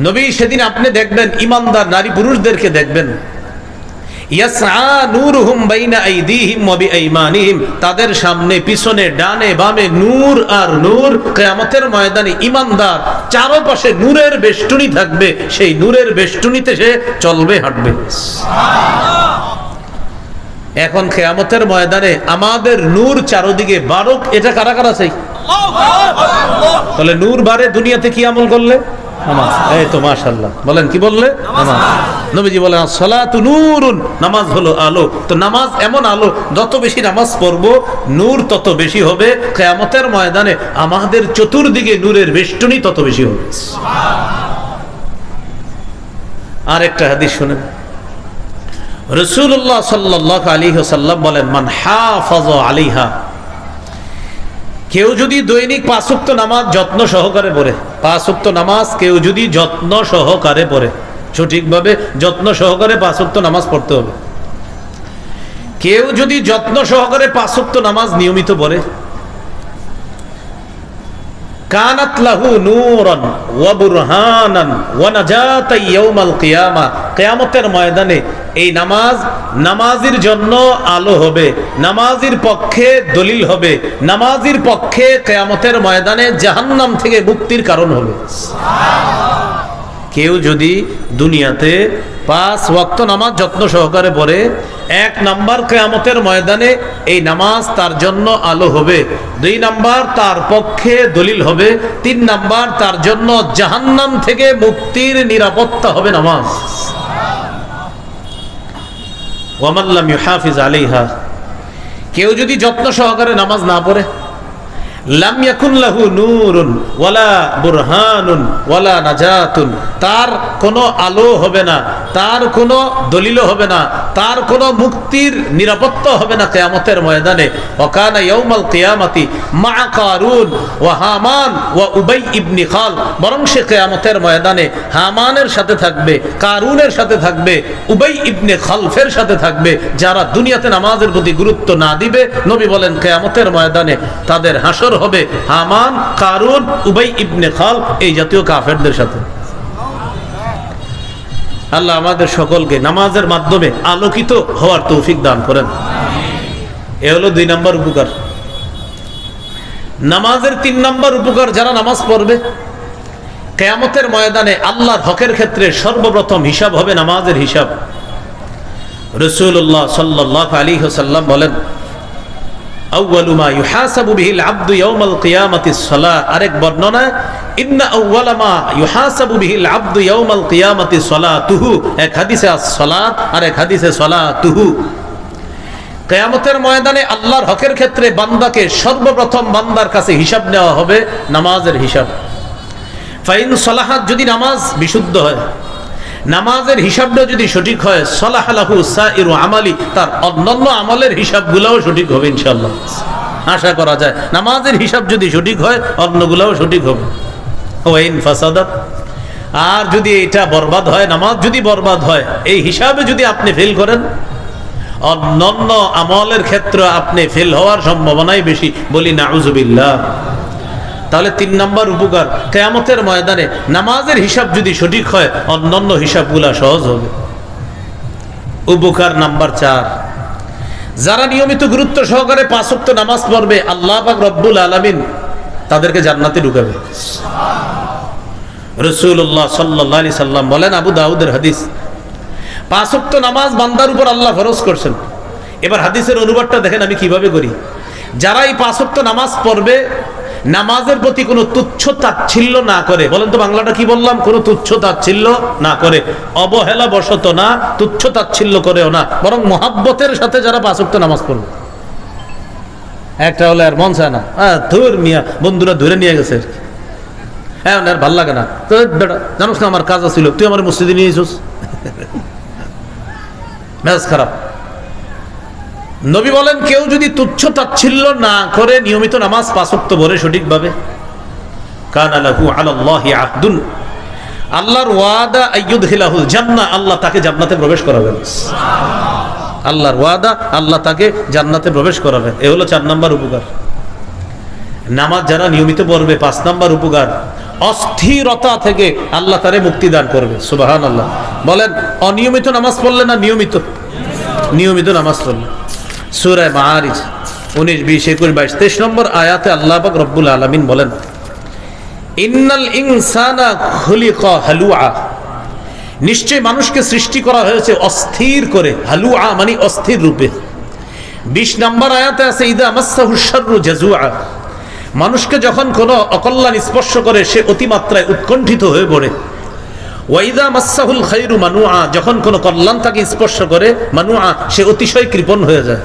নবী সেদিন আপনি দেখবেন ইমানদার নারী পুরুষদেরকে দেখবেন, ইয়াসআ নূরুহুম বাইনা আইদিহিম ওয়া বিআইমানিহিম, তাদের সামনে পিছনে ডানে বামে নূর আর নূর। কিয়ামতের ময়দানে ইমানদার চারপাশে নূরের বেষ্টনী থাকবে, সেই নূরের বেষ্টনীতে সে চলবে হাঁটবে। এখন কিয়ামতের ময়দানে আমাদের নূর চারদিকে বারক, এটা কারা কারা চাই? তাহলে নূর বারে দুনিয়াতে কি আমল করলে? নামাজ। এই তো মাশাআল্লাহ, বলেন কি বললে? নামাজ। নবীজি বলেন আসসালাতু নূরুন, নামাজ হলো আলো। তো নামাজ এমন আলো, যত বেশি নামাজ পড়ব নূর তত বেশি হবে। কিয়ামতের ময়দানে আমাদের চতুর্দিকে নূরের বেষ্টনী তত বেশি হবে। আর একটা হাদিস শুনেন, রাসূলুল্লাহ সাল্লাল্লাহু আলাইহি ওয়াসাল্লাম বলেন মান হাফাযা আলাইহা, কেউ যদি দৈনিক 5 ওয়াক্ত নামাজ যত্ন সহকারে পড়ে, 5 ওয়াক্ত নামাজ কেউ যদি যত্ন সহকারে পড়ে, সঠিকভাবে যত্ন সহকারে 5 ওয়াক্ত নামাজ পড়তে হবে। কেউ যদি যত্ন সহকারে 5 ওয়াক্ত নামাজ নিয়মিত পড়ে, কানাত লাহু নূরান ওয়া বুরহানান ওয়া নাজাতান ইয়াউমাল কিয়ামা, কিয়ামতের ময়দানে এই নামাজ নামাজির জন্য আলো হবে, নামাজির পক্ষে দলিল হবে, নামাজির পক্ষে কিয়ামতের ময়দানে জাহান্নাম থেকে মুক্তির কারণ হবে। কেউ যদি দুনিয়াতে 5 ওয়াক্ত নামাজ যত্ন সহকারে পড়ে, 1 নাম্বার কিয়ামতের ময়দানে এই নামাজ তার জন্য আলো হবে, 2 নাম্বার তার পক্ষে দলিল হবে, 3 নাম্বার তার জন্য জাহান্নাম থেকে মুক্তির নিরাপত্তা হবে নামাজ। ওয়া মান লাম ইউহাফিজ আলাইহা, কেউ যদি যত্ন সহকারে নামাজ না পড়ে, লাম ইয়াকুন লাহু নূরুন ওয়ালা বুরহানুন ওয়ালা নাজাতুন, তার কোনো আলো হবে না, তার কোনো দলিলও হবে না, তার কোনো মুক্তির নিরাপত্তা হবে না কিয়ামতের ময়দানে। ওয়া কানা ইয়াউমাল কিয়ামাতি মা কারুন ওয়া হামান ওয়া উবাই ইবনে খাল, বরং সে কিয়ামতের ময়দানে হামানের সাথে থাকবে, কারুনের সাথে থাকবে, উবাই ইবনে খালফের সাথে থাকবে, যারা দুনিয়াতে নামাজের প্রতি গুরুত্ব না দিবে। নবী বলেন কিয়ামতের ময়দানে তাদের হাসর হবে হামান, কারুন, উবাই ইবনে খাল, এই জাতীয় কাফেরদের সাথে। আল্লাহ আমাদের সকলকে নামাজের মাধ্যমে আলোকিত হওয়ার তৌফিক দান করেন। এ হলো 2 নম্বর উপকার। নামাজের 3 নম্বর উপকার, যারা নামাজ পড়বে কিয়ামতের ময়দানে আল্লাহর হকের ক্ষেত্রে সর্বপ্রথম হিসাব হবে নামাজের হিসাব। রাসূলুল্লাহ সাল্লাল্লাহু আলাইহি ওয়াসাল্লাম বলেন আউয়ালু মা ইউহাসাবু বিহিল আবদু ইয়াউমাল কিয়ামাতিস সালাহ, আরেক বর্ণনা ইন্না আউয়ালা মা ইউহাসাবু বিহিল আবদু ইয়াউমাল কিয়ামাতিস সালাতুহু, এক হাদিসে আস-সালাত আর এক হাদিসে সালাতুহু। কিয়ামতের ময়দানে আল্লাহর হকের ক্ষেত্রে বান্দাকে সর্বপ্রথম বান্দার কাছে হিসাব নেওয়া হবে নামাজের হিসাব। ফাইন সালাহাত, যদি নামাজ বিশুদ্ধ হয়, নামাজের হিসাবটা যদি সঠিক হয়, সালাহা লাহু সাইরু আমালি, তার অন্যান্য আমলের হিসাবগুলোও সঠিক হবে ইনশাআল্লাহ। আশা করা যায় নামাজের হিসাব যদি সঠিক হয় অন্যগুলোও সঠিক হবে। ওয়াইন ফাসাদাত, আর যদি এটা বরবাদ হয়, নামাজ যদি বরবাদ হয়, এই হিসাবে যদি আপনি ফেল করেন, অন্যান্য আমলের ক্ষেত্রে আপনি ফেল হওয়ার সম্ভাবনাই বেশি, বলি নাউজুবিল্লাহ। তাহলে 3 নম্বর উপকার, কিয়ামতের ময়দানে নামাজের হিসাব যদি সঠিক হয় অন্যান্য হিসাবগুলা সহজ হবে। উপকার নাম্বার 4, যারা নিয়মিত গুরুত্ব সহকারে 5 ওয়াক্ত নামাজ পড়বে, আল্লাহ পাক রব্বুল আলামিন তাদেরকে জান্নাতে ঢুকাবে। রাসূলুল্লাহ সাল্লাল্লাহু আলাইহি সাল্লাম বলেন, আবু দাউদের হাদিস, 5 ওয়াক্ত নামাজ বান্দার উপর আল্লাহ ফরজ করছেন। এবার হাদিসের অনুবাদটা দেখেন আমি কিভাবে করি। যারা এই 5 ওয়াক্ত নামাজ পড়বে, নামাজের প্রতি কোনো তুচ্ছ তাচ্ছিল্য না করে, বলেন তো বাংলাটা কি বললাম, কোনো তুচ্ছ তাচ্ছিল্য না করে, অবহেলা বশত না, তুচ্ছ তাচ্ছিল্য করেও না, বরং মহাব্বতের সাথে যারা 5 ওয়াক্ত নামাজ পড়বে। একটা হলে আর মন চায় না, ধুর মিয়া, বন্ধুরা ধরে নিয়ে গেছে, হ্যাঁ আর ভাল লাগে না, তো বেটা জানোস না আমার কাজ ছিল, তুই আমার মসজিদে নিয়ে এসোস, মেজাজ খারাপ। নবী বলেন, কেউ যদি তুচ্ছ তাচ্ছিল্য না করে নিয়মিত নামাজ 5 ওয়াক্ত পড়ে সঠিকভাবে, কানা লাহু আলাল্লাহি আহদুন, আল্লাহর ওয়াদা আইয়ুদখিলাহুল জান্নাহ, আল্লাহ তাকে জান্নাতে প্রবেশ করাবেন। আল্লাহর ওয়াদা, আল্লাহ তাকে জান্নাতে প্রবেশ করাবেন। এ হলো 4 নম্বর উপকার। নামাজ যারা নিয়মিত পড়বে 5 নাম্বার উপকার, অস্থিরতা থেকে আল্লাহ তারে মুক্তি দান করবে। সুবহানাল্লাহ। বলেন অনিয়মিত নামাজ পড়লে না নিয়মিত? নিয়মিত নামাজ পড়লে। সূরা মাআরিজ 19, 20, 21, 22, 23 নম্বর আয়াতে আল্লাহ পাক রব্বুল আলামিন বলেন ইন্নাল ইনসানা খুলিকা হালুআ, নিশ্চয় মানুষকে সৃষ্টি করা হয়েছে অস্থির করে। হালুআ মানে অস্থির রূপে। 20 নম্বর আয়াতে আছে ইদা মাসসাহু শাররু জাজুআ, মানুষকে যখন কোনো অকল্যাণ স্পর্শ করে সে অতিমাত্রায় উৎকণ্ঠিত হয়ে পড়ে। ওয়াইদা মাসসাহুল খায়রু মানুআ, যখন কোনো কল্যাণ তাকে স্পর্শ করে মানুআ সে অতিশয় কৃপণ হয়ে যায়।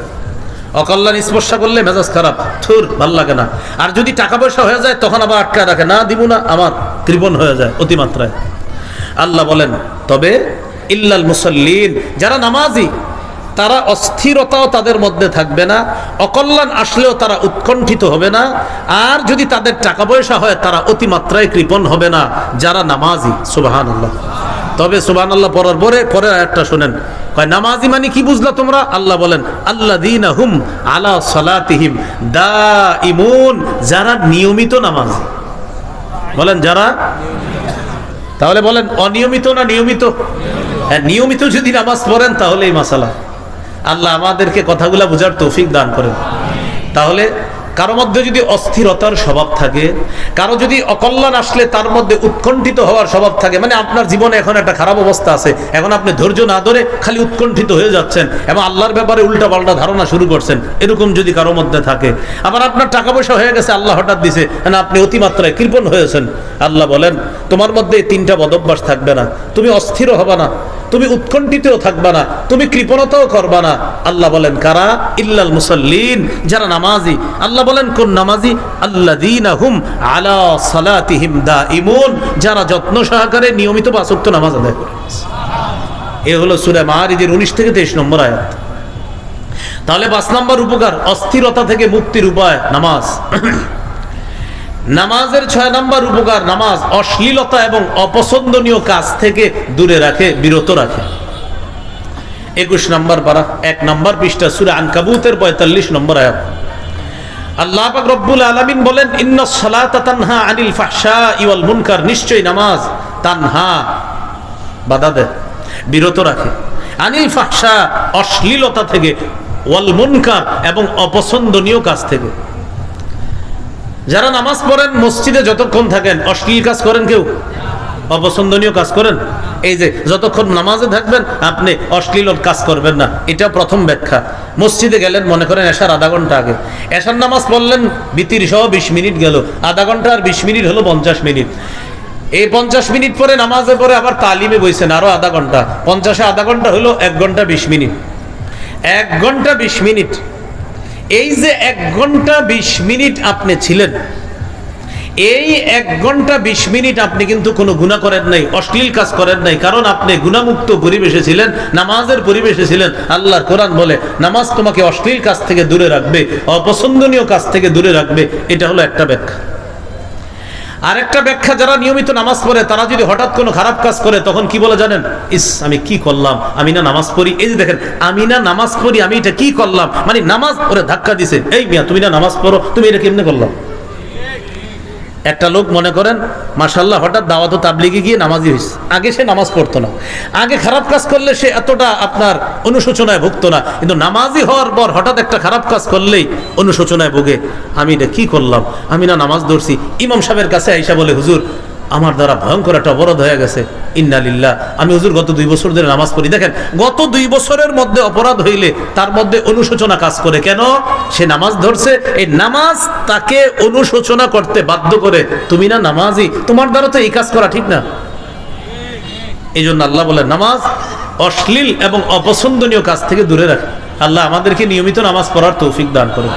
অকল্যাণ স্পর্শ করলে মেজাজ খারাপ, থুর ভাল লাগে না। আর যদি টাকা পয়সা হয়ে যায় তখন আবার আটকা রাখে, না দিব না, আমার কৃপণ হয়ে যায় অতিমাত্রায়। আল্লাহ বলেন তবে ইল্লাল মুসাল্লিন, যারা নামাজি তারা অস্থিরতাও তাদের মধ্যে থাকবে না, অকল্যাণ আসলেও তারা উৎকণ্ঠিত হবে না, আর যদি তাদের টাকা পয়সা হয় তারা অতিমাত্রায় কৃপণ হবে না, যারা নামাজি। সুবহানাল্লাহ। তবে সুবহানাল্লাহ পড়ার পরে আয়াতটা শুনেন, কয় নামাজি মানে কি বুঝলা তোমরা? আল্লাহ বলেন আল্লাযীনা হুম আলা সালাতিহিম দাঈমুন, যারা নিয়মিত নামাজি। বলেন যারা। তাহলে বলেন অনিয়মিত না নিয়মিত? হ্যাঁ, নিয়মিত যদি নামাজ পড়েন তাহলে এই মাসালা। আল্লাহ আমাদেরকে কথাগুলা বোঝার তৌফিক দান করেন। তাহলে কারো মধ্যে যদি অস্থিরতার স্বভাব থাকে, কারো যদি অকল্যাণ আসলে তার মধ্যে উৎকণ্ঠিত হওয়ার স্বভাব থাকে, মানে আপনার জীবনে এখন একটা খারাপ অবস্থা আছে, এখন আপনি ধৈর্য না ধরে খালি উৎকণ্ঠিত হয়ে যাচ্ছেন এবং আল্লাহর ব্যাপারে উল্টা পাল্টা ধারণা শুরু করছেন, এরকম যদি কারো মধ্যে থাকে, আবার আপনার টাকা পয়সা হয়ে গেছে আল্লাহ হঠাৎ দিছে, মানে আপনি অতিমাত্রায় কৃপণ হয়েছেন, আল্লাহ বলেন তোমার মধ্যে এই 3টা বদভ্যাস থাকবে না। তুমি অস্থির হবে না, তুমি উৎকণ্ঠিতও থাকবা না, তুমি কৃপণতাও করবা না। আল্লাহ বলেন কারা? ইল্লাল মুসাল্লিন, যারা নামাজি। আল্লাহ বলেন কোন নামাজি? আল্লাযীনা হুম আলা সালাতিহিম দাঈমুন, যারা যত্ন সহকারে নিয়মিত 5 ওয়াক্ত নামাজ আদায় করে। এ হলো সূরা মাআরিজের 19 থেকে 23 নম্বর আয়াত। তাহলে 5 নম্বর উপকার, অস্থিরতা থেকে মুক্তির উপায় নামাজ। নামাজের 6 নম্বর উপকার, নামাজ অশ্লীলতা এবং অপছন্দনীয় কাজ থেকে দূরে রাখে, বিরত রাখে। 21 নম্বর পারা 1 নম্বর পৃষ্ঠা সূরা আনকাবুতের 45 নম্বর আয়াত। আল্লাহ পাক রব্বুল আলামিন বলেন ইন্নাস সালাতা তানহা আনিল ফাহশাই ওয়াল মুনকার, নিশ্চয়ই নামাজ তানহা বাধা দেয়, বিরত রাখে, আনিল ফাহশা অশ্লীলতা থেকে, ওয়াল মুনকার এবং অপছন্দনীয় কাজ থেকে। যারা নামাজ পড়েন মসজিদে যতক্ষণ থাকেন অশ্লীল কাজ করেন কেউ? অপছন্দনীয় কাজ করেন? এই যে যতক্ষণ নামাজে থাকবেন আপনি অশ্লীল কাজ করবেন না, এটা প্রথম ব্যাখ্যা। মসজিদে গেলেন, মনে করেন এশার আধা ঘন্টা আগে, এশার নামাজ পড়লেন, বিতির সহ 20 মিনিট গেল, আধা ঘন্টা আর 20 মিনিট হলো 50 মিনিট। এই 50 মিনিট পরে নামাজে পরে আবার তালিমে বইছেন আরো আধা ঘন্টা, 50-এ আধা ঘন্টা হলো 1 ঘন্টা 20 মিনিট। 1 ঘন্টা 20 মিনিট, এই যে 1 ঘন্টা 20 মিনিট আপনি ছিলেন, এই 1 ঘন্টা 20 মিনিট আপনি কিন্তু কোনো গুনাহ করেন নাই, অশ্লীল কাজ করেন নাই, কারণ আপনি গুনাহমুক্ত পরিবেশে ছিলেন, নামাজের পরিবেশে ছিলেন। আল্লাহর কোরআন বলে নামাজ তোমাকে অশ্লীল কাজ থেকে দূরে রাখবে, অপছন্দনীয় কাজ থেকে দূরে রাখবে। এটা হলো একটা ব্যাখ্যা। আরেকটা ব্যাখ্যা, যারা নিয়মিত নামাজ পড়ে তারা যদি হঠাৎ কোনো খারাপ কাজ করে তখন কি বলে জানেন? ইস আমি কি করলাম, আমি না নামাজ পড়ি। এই যে দেখেন, আমি না নামাজ পড়ি, আমি এটা কি করলাম, মানে নামাজ ওরে ধাক্কা দিছে, এই মিয়া তুমি না নামাজ পড়ো, তুমি এটা কেমনে করলাম? একটা লোক মনে করেন মাশাআল্লাহ হঠাৎ দাওয়াত তাবলিগে গিয়ে নামাজি হয়েছে, আগে সে নামাজ পড়তো না, আগে খারাপ কাজ করলে সে এতটা আপনার অনুশোচনায় ভুগতো না, কিন্তু নামাজি হওয়ার পর হঠাৎ একটা খারাপ কাজ করলেই অনুশোচনায় ভোগে, আমি এটা কি করলাম, আমি না নামাজ ধরছি। ইমাম সাহেবের কাছে আইসা বলে হুজুর আমার দ্বারা ভয়ঙ্কর একটা অপরাধ হয়ে গেছে, ইন্না লিল্লাহ, আমি হুজুর গত 2 বছর ধরে নামাজ পড়ি। দেখেন গত 2 বছরের মধ্যে অপরাধ হইলে তার মধ্যে অনুশোচনা কাজ করে, কেন? সে নামাজ ধরছে, এই নামাজ তাকে অনুশোচনা করতে বাধ্য করে, তুমি না নামাজি, তোমার দ্বারা তো এই কাজ করা ঠিক না। এই জন্য আল্লাহ বলে নামাজ অশ্লীল এবং অপছন্দনীয় কাজ থেকে দূরে রাখে। আল্লাহ আমাদেরকে নিয়মিত নামাজ পড়ার তৌফিক দান করুন।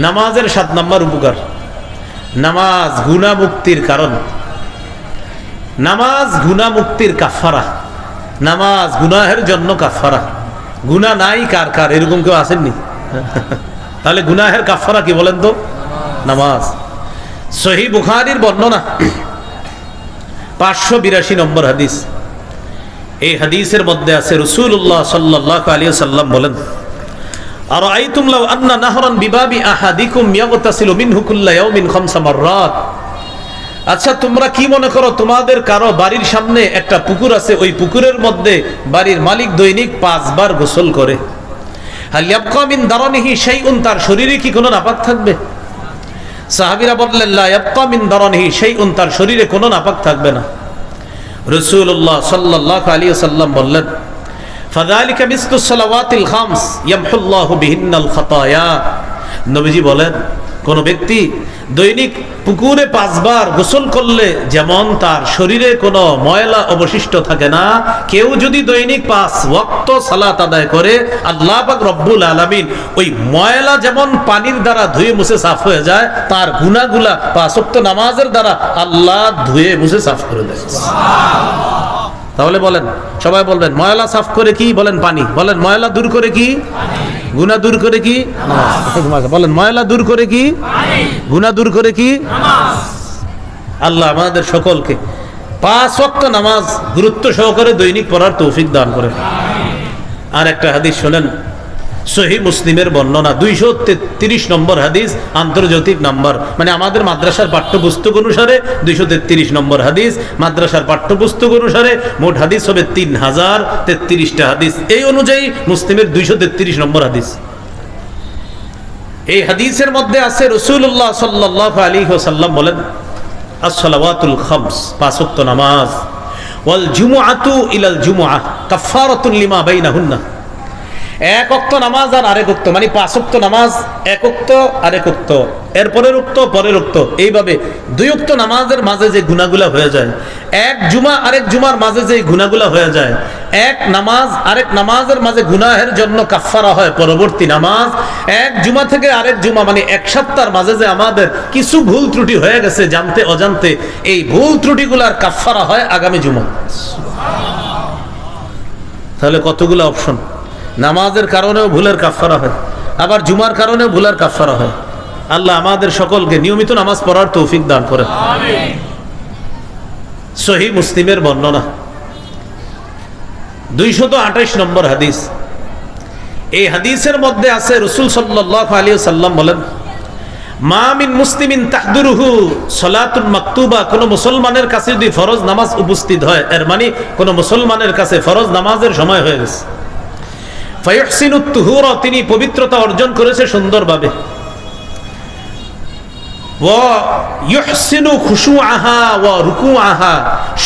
নামাজের 7 নম্বর উপকার, নামাজ গুনাহ মুক্তির কারণ, নামাজ গুনাহ মুক্তির কাফারা, নামাজ গুনাহের জন্য কাফারা। গুনাহ নাই কার কার, এরকম কেউ আসেননি? তাহলে গুনাহের কাফারা কি বলেন তো? নামাজ। সহিহ বুখারীর বর্ণনা 582 নম্বর হাদিস। এই হাদিসের মধ্যে আছে রাসূলুল্লাহ সাল্লাল্লাহু আলাইহি ওয়াসাল্লাম বলেন আরাআইতুম লাউ আন্না নাহরান বিবাবি আহাদিকুম ইয়াগতাসিলু মিনহু কুল্লা ইয়াউমিন খামসা মাররাত। আচ্ছা, তোমরা কি মনে করো তোমাদের কারো বাড়ির সামনে একটা পুকুর আছে, ওই পুকুরের মধ্যে বাড়ির মালিক দৈনিক 5 বার গোসল করে, হাল ইয়াবকা মিন দারানিহি শাইউন, তার শরীরে কি কোনো নাপাক থাকবে? সাহাবীরা বললেন লা ইয়াবকা মিন দারানিহি শাইউন, তার শরীরে কোনো নাপাক থাকবে না। রাসূলুল্লাহ সাল্লাল্লাহু আলাইহি ওয়াসাল্লাম বললেন ফাযালিকা মিসলুস সালাওয়াতিল খামস ইয়ামহুল্লাহু বিহিন্নাল খাতায়া। নবীজি বলেন, কোন ব্যক্তি দৈনিক পুকুরে 5 বার গোসল করলে যেমন তার শরীরে কোনো ময়লা অবশিষ্ট থাকে না, কেউ যদি দৈনিক 5 ওয়াক্ত সালাত আদায় করে, আল্লাহ পাক রব্বুল আলামিন ওই ময়লা যেমন পানির দ্বারা ধুয়ে মুছে সাফ হয়ে যায়, তার গুনাহগুলা 5 ওয়াক্ত নামাজের দ্বারা আল্লাহ ধুয়ে মুছে সাফ করে দেয়। তাহলে বলেন, সবাই বলবেন ময়লা সাফ করে কি? বলেন পানি। বলেন ময়লা দূর করে কি? গুনাহ দূর করে কি? নামাজ। বলেন ময়লা দূর করে কি? গুনাহ দূর করে কি? নামাজ। আল্লাহ আমাদের সকলকে 5 ওয়াক্ত নামাজ গুরুত্ব সহকারে দৈনিক পড়ার তৌফিক দান করেন। আর একটা হাদিস শোনেন, সহিহ মুসলিমের বর্ণনা, 233 নম্বর হাদিস, আন্তর্জাতিক নাম্বার, মানে আমাদের মাদ্রাসার পাঠ্যপুস্তক অনুসারে 233 নম্বর হাদিস, মাদ্রাসার পাঠ্যপুস্তক অনুসারে মোট হাদিস হবে 3033টা হাদিস। এই অনুযায়ী মুসলিমের 233 নম্বর হাদিস। এই হাদিসের মধ্যে আছে রাসূলুল্লাহ সাল্লাল্লাহু আলাইহি ওয়াসাল্লাম বলেন, আস-সালাওয়াতুল খামস, 5 ওয়াক্ত নামাজ, ওয়াল জুমআতু ইলাল জুমআহ কাফফারাতুন লিমা বাইনাহুন্না। 1 ওয়াক্ত নামাজ আর আরেক ওয়াক্ত, মানে 5 ওয়াক্ত নামাজ 1 ওয়াক্ত আরেক ওয়াক্ত, এর পরের ওয়াক্ত পরের ওয়াক্ত, এইভাবে 2 ওয়াক্ত নামাজের মাঝে যে গুনাহগুলা হয়ে যায়, এক জুমা আরেক জুমার মাঝে যে গুনাহগুলা হয়ে যায়, এক নামাজ আরেক নামাজের মাঝে গুনাহের জন্য কাফফারা হয় পরবর্তী নামাজ, এক জুমা থেকে আরেক জুমা, মানে এক সপ্তাহের মাঝে যে আমাদের কিছু ভুল ত্রুটি হয়ে গেছে জানতে অজান্তে, এই ভুল ত্রুটিগুলার কাফফারা হয় আগামী জুমা। তাহলে কতগুলো অপশন, নামাজের কারণেও ভুলের কাফফারা হয়, আবার জুমার কারণেও ভুলের কাফফারা হয়। আল্লাহ আমাদের সকলকে নিয়মিত নামাজ পড়ার তৌফিক দান করেন। আমিন। সহিহ মুসলিমের বর্ণনা, 228 নম্বর হাদিস। এই হাদিসের মধ্যে আছে রাসূল সাল্লাল্লাহু আলাইহি ওয়াসাল্লাম বলেন, মা মিন মুসলিমিন তাহদুরুহু সালাতুন মাকতুবা, কোন মুসলমানের কাছে যদি ফরজ নামাজ উপস্থিত হয়, এর মানে কোন মুসলমানের কাছে ফরজ নামাজের সময় হয়ে গেছে, ফায়ুহসিনুত তুহুরা, তিনি পবিত্রতা অর্জন করেছে সুন্দরভাবে, ওয়া ইউহসিনু খুশুআহা ওয়া রুকুআহা,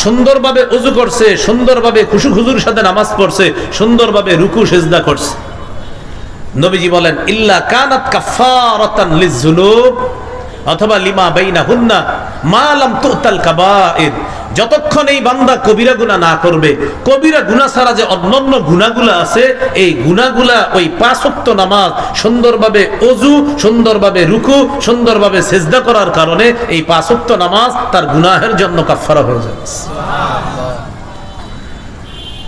সুন্দরভাবে ওযু করছে, সুন্দরভাবে খুশু-খুজুর সাথে নামাজ পড়ছে, সুন্দরভাবে রুকু সিজদা করছে। নবীজি বলেন, ইল্লা কানাত কাফফারাতান লিযযুনুব, অথবা লিমা বাইনাহুন্না মা লাম তুতাল কাবায়ের, যতক্ষণ এই বান্দা কবিরা গুনাহ না করবে, কবিরা গুনাহ ছাড়া যে অন্যান্য গুনাহগুলো আছে, এই গুনাহগুলা ওই 5 ওয়াক্ত নামাজ সুন্দরভাবে ওযু, সুন্দরভাবে রুকু, সুন্দরভাবে সিজদা করার কারণে এই 5 ওয়াক্ত নামাজ তার গুনাহের জন্য কাফফারা হয়ে যায়। সুবহানাল্লাহ।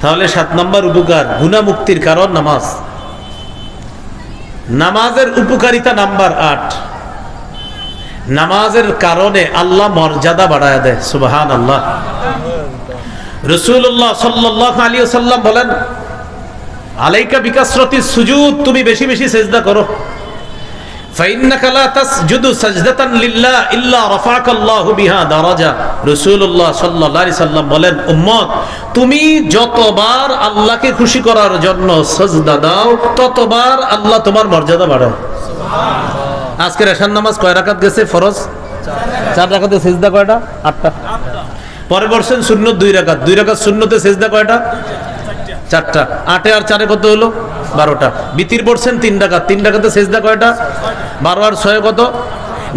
তাহলে 7 নম্বর উপকার, গুনাহ মুক্তির কারণ নামাজ। নামাজের উপকারিতা নাম্বার 8, নামাজের কারণে আল্লাহ মর্যাদা বাড়ায় দেয়। সুবহানাল্লাহ। রাসূলুল্লাহ সাল্লাল্লাহু আলাইহি ওয়াসাল্লাম বলেন, আলাইকা বিকাসরাতিস সুজুদ, তুমি বেশি বেশি সিজদা করো, ফাইন্নাকা লা তাসজুদু সাজদাতান লিল্লাহ ইল্লা রাফাকাল্লাহু বিহা দারাজা। রাসূলুল্লাহ সাল্লাল্লাহু আলাইহি সাল্লাম বলেন, উম্মত, তুমি যতবার আল্লাহকে খুশি করার জন্য সিজদা দাও, ততবার আল্লাহ তোমার মর্যাদা বাড়ায়। সুবহানাল্লাহ। আজকের এশার নামাজ কয় রাকাত গেছে? ফরজ 4 রাকাতে, সিজদা কয়টা? 8টা। পরে বলছেন সুন্নত 2 রাকাত, 2 রাকাত সুন্নতে সিজদা কয়টা? 4টা। 8 আর 4 কত হলো? 12টা। বিতির পড়ছেন 3 রাকাত, 3 রাকাতে সিজদা কয়টা? 12 আর 6 কত?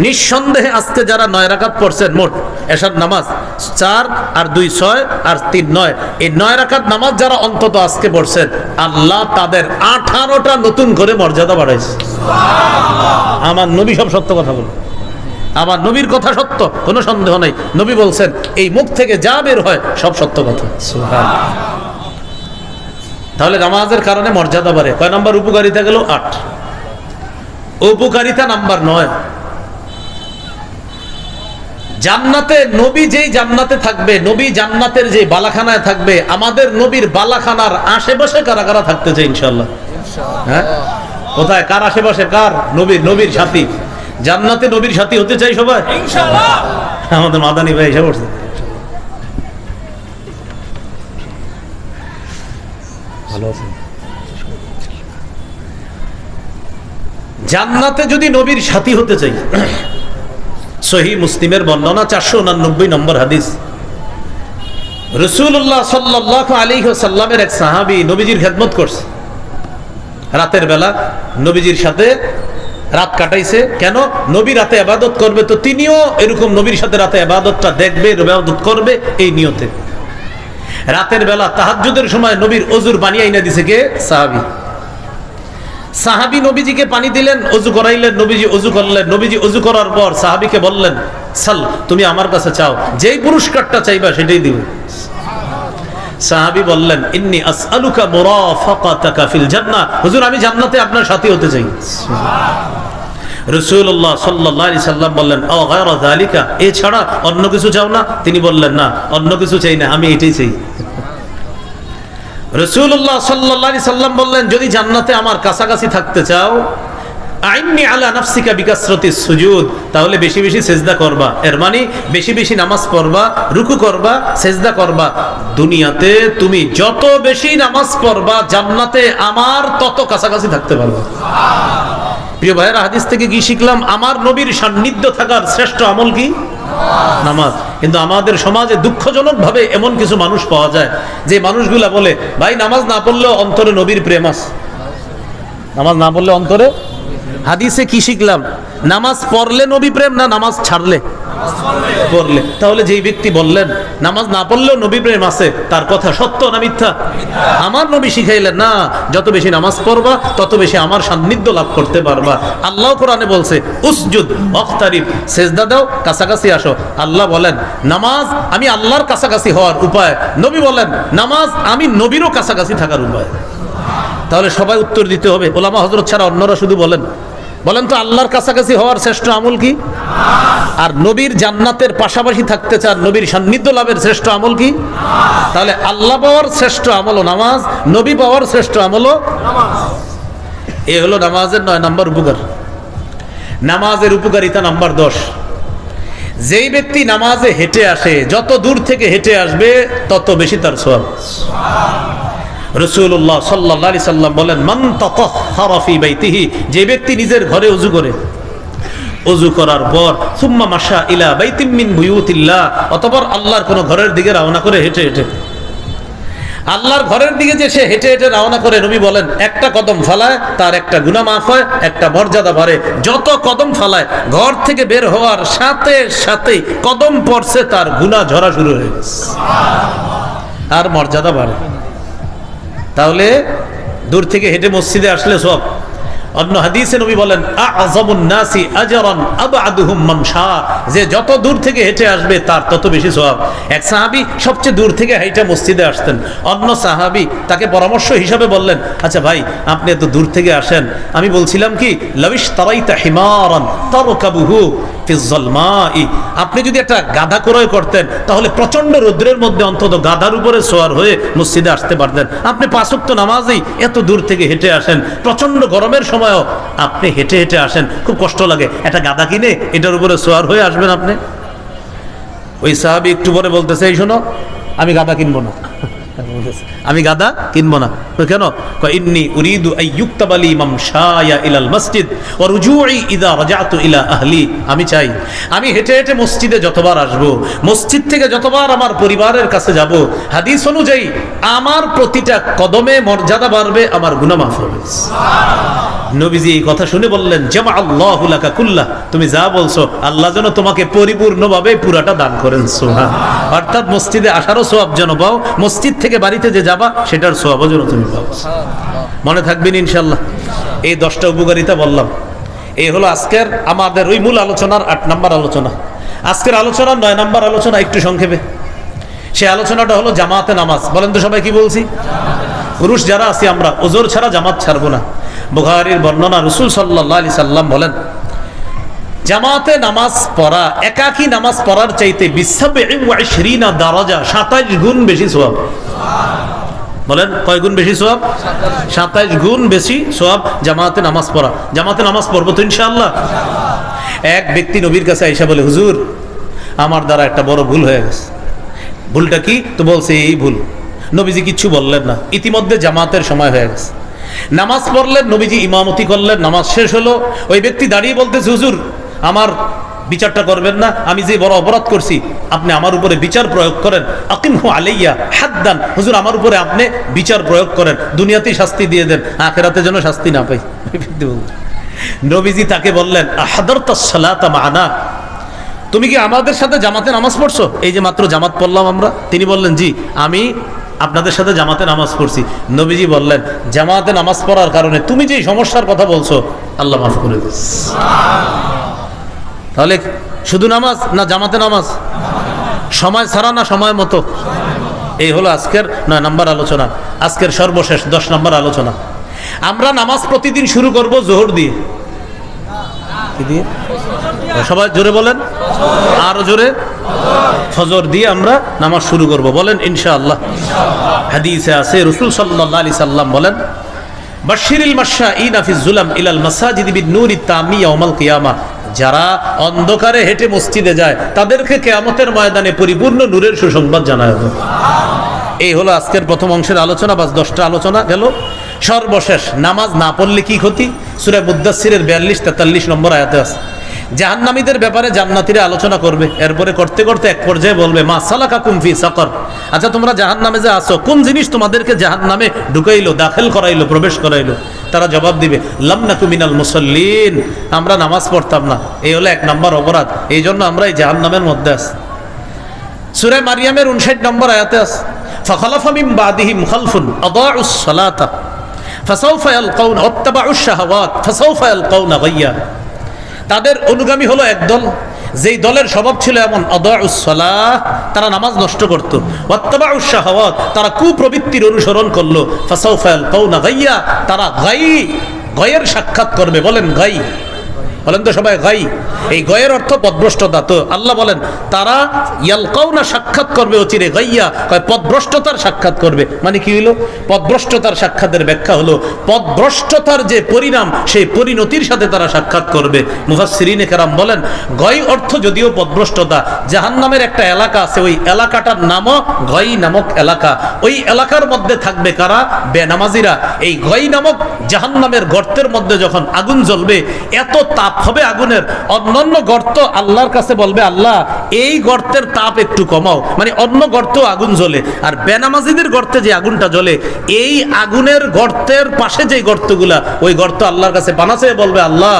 নিঃসন্দেহে আজকে যারা 9 রাকাত পড়ছেন মোট এশার নামাজ, 4 আর 2 6 আর 3 9, এই 9 রাকাত নামাজ যারা অন্তত আজকে পড়ছেন, আল্লাহ তাদের 18টা নতুন করে মর্যাদা বাড়াইছে। সুবহানাল্লাহ। আমার নবী সব সত্য কথা বলে, আমার নবীর কথা সত্য, কোনো সন্দেহ নাই। নবী বলছেন, এই মুখ থেকে যা বের হয় সব সত্য কথা। সুবহানাল্লাহ। তাহলে নামাজের কারণে মর্যাদা বাড়ে। কয় নাম্বার উপকারিতা গেল? 8। উপকারিতা নাম্বার 9, জান্নাতে, নবী যেই জান্নাতে থাকবে, নবী জান্নাতের যে বালাখানায় থাকবে, আমাদের নবীর বালাখানার আশেপাশে কারা কারা থাকতে চাই ইনশাআল্লাহ? হ্যাঁ, কোথায়? কার আশেপাশে? কার? নবীর। নবীর সাথী। জান্নাতে নবীর সাথী হতে চাই সবাই ইনশাআল্লাহ। আমাদের মাদানী ভাই এসে পড়ছে। ভালো আছেন? জান্নাতে যদি নবীর সাথী হতে চাই, সহিহ মুসলিমের বর্ণনা 489 নম্বর হাদিস। রাসূলুল্লাহ সাল্লাল্লাহু আলাইহি ওয়াসাল্লামের এক সাহাবী নবীজির খেদমত করছে, রাতের বেলা নবীজির সাথে রাত কাটাইছে। কেন? নবী রাতে ইবাদত করবে, তো তিনিও এরকম নবীর সাথে রাতে ইবাদতটা দেখবে, ইবাদত করবে এই নিয়তে। রাতের বেলা তাহাজ্জুদের সময় নবীর ওযুর পানি আইনা দিছে কে? সাহাবী। সাহাবী নবীজিকে পানি দিলেন, ওযু করাইলেন, নবীজি ওযু করলেন। নবীজি ওযু করার পর সাহাবীকে বললেন, সাল, তুমি আমার কাছে চাও, যেই পুরস্কারটা চাইবা সেটাই দিব। সাহাবী বললেন, ইন্নী আসআলুকা মুরাফাকাতাকা ফিল জান্নাহ, হুজুর আমি জান্নাতে আপনার সাথী হতে চাই। রাসূলুল্লাহ সাল্লাল্লাহু আলাইহি সাল্লাম বললেন, আও গায়রা যালিকা, এছাড়া অন্য কিছু চাও না? তিনি বললেন, না, অন্য কিছু চাই না, আমি এটাই চাই। রাসূলুল্লাহ সাল্লাল্লাহু আলাইহি সাল্লাম বললেন, যদি জান্নাতে আমার কাছাকাছি থাকতে চাও, আইন্নি আলা নাফসিকা বিকাসরাতিস সুজুদ, তাহলে বেশি বেশি সিজদা করবা। এর মানে বেশি বেশি নামাজ পড়বা, রুকু করবা, সিজদা করবা। দুনিয়াতে তুমি যত বেশি নামাজ পড়বা, জান্নাতে আমার তত কাছাকাছি থাকতে পারবা। প্রিয় ভাইয়েরা, হাদিস থেকে কি শিখলাম? আমার নবীর সান্নিধ্য থাকার শ্রেষ্ঠ আমল কি? নামাজ। কিন্তু আমাদের সমাজে দুঃখজনক ভাবে এমন কিছু মানুষ পাওয়া যায় যে মানুষগুলা বলে, ভাই নামাজ না পড়লেও অন্তরে নবীর প্রেম আছে। নামাজ না পড়লে অন্তরে? হাদিসে কি শিখলাম? নামাজ পড়লে নবী প্রেম, না নামাজ ছাড়লে? পড়লে। তাহলে যেই ব্যক্তি বললেন নামাজ না পড়লেও নবী প্রেম আছে, তার কথা সত্য না মিথ্যা? আমার নবী শিখাইলেন, না, যত বেশি নামাজ পড়বা তত বেশি আমার সান্নিধ্য লাভ করতে পারবা। আল্লাহ কোরআনে বলছে, উসজুদ ওয়াক্তারিব, সিজদা দাও, কাছাকাছি আসো। আল্লাহ বলেন নামাজ আমি আল্লাহর কাছাকাছি হওয়ার উপায়, নবী বলেন নামাজ আমি নবীরও কাছাকাছি থাকার উপায়। তাহলে সবাই উত্তর দিতে হবে, ওলামা হযরত ছাড়া অন্যরা শুধু বলেন তো আল্লাহর কাছাকাছি হওয়ার শ্রেষ্ঠ আমল কি? আর নবীর জান্নাতের পাশাপাশি থাকতে চান, নবীর সান্নিধ্য লাভের শ্রেষ্ঠ আমল কি? তাহলে আল্লাহ পাওয়ার শ্রেষ্ঠ আমল নামাজ, নবী পাওয়ার শ্রেষ্ঠ আমল নামাজ। এ হলো নামাজের 9 নম্বর উপকার। নামাজের উপকারিতা নাম্বার 10। যেই ব্যক্তি নামাজে হেঁটে আসে, যত দূর থেকে হেঁটে আসবে তত বেশি তার সওয়াব। রাসূলুল্লাহ সাল্লাল্লাহু আলাইহি সাল্লাম বলেন, মান তাতাহহারা ফি বাইতিহি, যে ব্যক্তি নিজের ঘরে ওযু করে, ওযু করার পর সুম্মা মাশা ইলা বাইতিম মিন বুয়ুতিল্লাহ, অতঃপর আল্লাহর কোন ঘরের দিকে রওনা করে হেঁটে হেঁটে, আল্লাহর ঘরের দিকে যে সে হেঁটে হেঁটে রওনা করে, নবী বলেন একটা কদম ফালায় তার একটা গুনাহ মাফ হয়, একটা মর্যাদা বাড়ে। যত কদম ফালায়, ঘর থেকে বের হওয়ার সাথে সাথেই কদম পড়ছে, তার গুনাহ ঝরা শুরু হয়ে গেছে, আর মর্যাদা বাড়ে। তাহলে দূর থেকে হেঁটে মসজিদে আসলে সব। অন্য হাদিসে নবী বলেন, আযামুন নাসি আজরান আবআদুহুম মামশা, যে যত দূর থেকে হেঁটে আসবে তার তত বেশি সওয়াব। এক সাহাবী সবচেয়ে দূর থেকে হেঁটে মসজিদে আসতেন। অন্য সাহাবী তাকে পরামর্শ হিসাবে বললেন, আচ্ছা ভাই, আপনি এত দূর থেকে আসেন, আমি বলছিলাম কি, লাবিশ তারাইতা হিমারান তারকাবুহু ফিজ যালমাই, আপনি যদি একটা গাধা ক্রয় করতেন তাহলে প্রচন্ড রৌদ্রের মধ্যে অন্তত গাধার উপরে সওয়ার হয়ে মসজিদে আসতে পারতেন। আপনি 5 ওয়াক্ত নামাজেই এত দূর থেকে হেঁটে আসেন, প্রচন্ড গরমের সময় আপনি হেঁটে হেঁটে আসেন, খুব কষ্ট লাগে, একটা গাদা কিনে এটার উপরে সোয়ার হয়ে আসবেন আপনি। ওই সাহাবী একটু পরে বলতেছে, এই শোনো, আমি গাদা কিনবো না, আমি গাদা কিনবো না। কেন? ইন্নী উরিদু আইয়ুক্তাবা লি মামশায়া ইলাল মসজিদ ওয়া রুজুই ইযা রাজাতু ইলা আহলি, আমি চাই আমি হেঁটে হেঁটে মসজিদে যতবার আসবো, মসজিদ থেকে যতবার আমার পরিবারের কাছে যাব, হাদিস অনুযায়ী আমার প্রতিটা কদমে মর্যাদা বাড়বে, আমার গুনাহ মাফ হবে। নবীজি এই কথা শুনে বললেন, জামা আল্লাহু লাকা কুল্লাহ, তুমি যা বলছো আল্লাহ যেন তোমাকে পরিপূর্ণভাবে পুরাটা দান করেন। সুবহান। অর্থাৎ মসজিদে আসারও সওয়াব যেন পাও, মসজিদ থেকে বাড়িতে যে যাবা সেটার সওয়াবও যেন তুমি পাও। মনে থাকবেন ইনশাআল্লাহ। এই 10টা উপকারিতা বললাম। এই হলো আজকের আমাদের ওই মূল আলোচনার 8 নম্বর আলোচনা। আজকের আলোচনার 9 নম্বর আলোচনা একটু সংক্ষেপে। সেই আলোচনাটা হলো জামাতে নামাজ। বলেন তো সবাই কি বলছি? পুরুষ যারা আছি আমরা ওজোর ছাড়া জামাত ছাড়বো না। বুখারীর বর্ণনা, রাসূল সাল্লাল্লাহু আলাইহি সাল্লাম বলেন, জামাতে নামাজ পড়া একাকী নামাজ পড়ার চাইতে 27 দারাজা, 27 গুণ বেশি সওয়াব। বলেন কয় গুণ বেশি সওয়াব? 27 গুণ বেশি সওয়াব জামাতে নামাজ পড়া। জামাতে নামাজ পড়বো তো ইনশাআল্লাহ। এক ব্যক্তি নবীর কাছে আইসা বলে, হুজুর আমার দ্বারা একটা বড় ভুল হয়ে গেছে। ভুলটা কি? তো বলছে এই ভুল। নবীজি কিচ্ছু বললেন না, ইতিমধ্যে জামাতের সময় হয়ে গেছে। নামাজ পড়লেন, নবীজি ইমামতি করলেন, নামাজ শেষ হলো। ওই ব্যক্তি দাঁড়িয়ে বলতেছে, হুজুর আমার বিচারটা করবেন না, আমি যে বড় অপরাধ করছি আপনি আমার উপরে বিচার প্রয়োগ করেন। আকিমহু আলাইয়া হাদ্দান, হুজুর আমার উপরে আপনি বিচার প্রয়োগ করেন, দুনিয়াতেই শাস্তি দিয়ে দেন, আখিরাতে যেন শাস্তি না পাই। নবীজি তাকে বললেন, আহাদারতাস সালাতা মা'ানা, তুমি কি আমাদের সাথে জামাতে নামাজ পড়ছো? এই যে মাত্র জামাত পড়লাম আমরা। তিনি বললেন, জি আমি আপনাদের সাথে জামাতে নামাজ পড়ছি। নবীজি বললেন, জামাতে নামাজ পড়ার কারণে তুমি যে সমস্যার কথা বলছো আল্লাহ মাফ করে দিস। তাহলে শুধু নামাজ না জামাতে নামাজ? সময় ছাড়া না সময় মতো? এই হলো আজকের 9 নম্বর আলোচনা, আজকের সর্বশেষ 10 নম্বর আলোচনা। আমরা নামাজ প্রতিদিন শুরু করব জোহর দিয়ে। কি দিয়ে? সবাই জোরে বলেন, আরো জোরে। ফজর দিয়ে আমরা নামাজ শুরু করব, বলেন ইনশাআল্লাহ। হাদিসে আছে রাসূল সাল্লাল্লাহু আলাইহি সাল্লাম বলেন, বাশশিরিল মাশাঈনা ফিজ জুলাম ইলাল মাসাজিদি বিন-নূরি তামি ইয়াউমাল কিয়ামা, যারা অন্ধকারে হেঁটে মসজিদে যায় তাদেরকে কিয়ামতের ময়দানে পরিপূর্ণ নূরের সুসংবাদ জানায় হবে। এই হলো আজকের প্রথম অংশের আলোচনা, বাস 10টা আলোচনা গেল। সর্বশেষ, নামাজ না পড়লে কি ক্ষতি? সূরা মুদ্দাসসিরের 42-43 নম্বর আয়াতে আছে। জাহান্নামীদের ব্যাপারে জান্নাতীরা আলোচনা করবে, এরপরে করতে করতে এক পর্যায়ে বলবে, মা সালাকাকুম ফি সাকার, আচ্ছা তোমরা জাহান্নামে যে আছো, কোন জিনিস তোমাদেরকে জাহান্নামে ঢুকাইলো, দাখিল করাইলো, প্রবেশ করাইলো? তারা জবাব দিবে, লাম নাকু মিনাল মুসাল্লিন, আমরা নামাজ পড়তাম না। এই হলো 1 নম্বর অপরাধ, এই জন্য আমরা এই জাহান্নামের মধ্যে আছি। সূরা মারিয়ামের 59 নম্বর আয়াতে আছে, ফাখালাফা মিন বাদিহিম খালফুন আদাউস সালাতা ফাসাউফা ইয়ালকাউনা ওয়াত্তাবাউশ শাহাওয়াত ফাসাউফা ইয়ালকাউনা গায়্যা, তাদের অনুগামী হলো একদল, যেই দলের স্বভাব ছিল এমন, আদাউস সালাহ, তারা নামাজ নষ্ট করত, ওয়াত্তাবাউশ শাহাওয়াত, তারা কুপ্রবৃত্তির অনুসরণ করলো, ফাসাউফা ইয়ালকাউনা গায়্যা, তারা গায়ের সাক্ষাৎ করবে। বলেন গাই, বলেন তো সবাই গাই। এই গয়ের অর্থ পথভ্রষ্টতা। তো আল্লাহ বলেন তারা ইয়ালকাউনা সাক্ষাৎ করবে অচিরে, গাইয়া কয় পথভ্রষ্টতার সাক্ষাৎ করবে। মানে কি হলো? পথভ্রষ্টতার সাক্ষাতের ব্যাখ্যা হলো পথভ্রষ্টতার যে পরিণাম, সেই পরিণতির সাথে তারা সাক্ষাৎ করবে। মুফাসসিরিনে কেরাম বলেন, গয় অর্থ যদিও পথভ্রষ্টতা, জাহান্নামের একটা এলাকা আছে, ওই এলাকাটার নামও গয় নামক এলাকা। ওই এলাকার মধ্যে থাকবে কারা? বেনামাজিরা। এই গয় নামক জাহান্নামের গর্তের মধ্যে যখন আগুন জ্বলবে, এত তাপ হবে আগুনের, অন্যান্য গর্ত আল্লাহর কাছে বলবে, আল্লাহ এই গর্তের তাপ একটু কমাও। মানে অন্য গর্ত আগুন জ্বলে, আর বেনামাজিদের গর্তে যে আগুনটা জ্বলে, এই আগুনের গর্তের পাশে যে গর্তগুলা, ওই গর্ত আল্লাহর কাছে বানাছে, বলবে আল্লাহ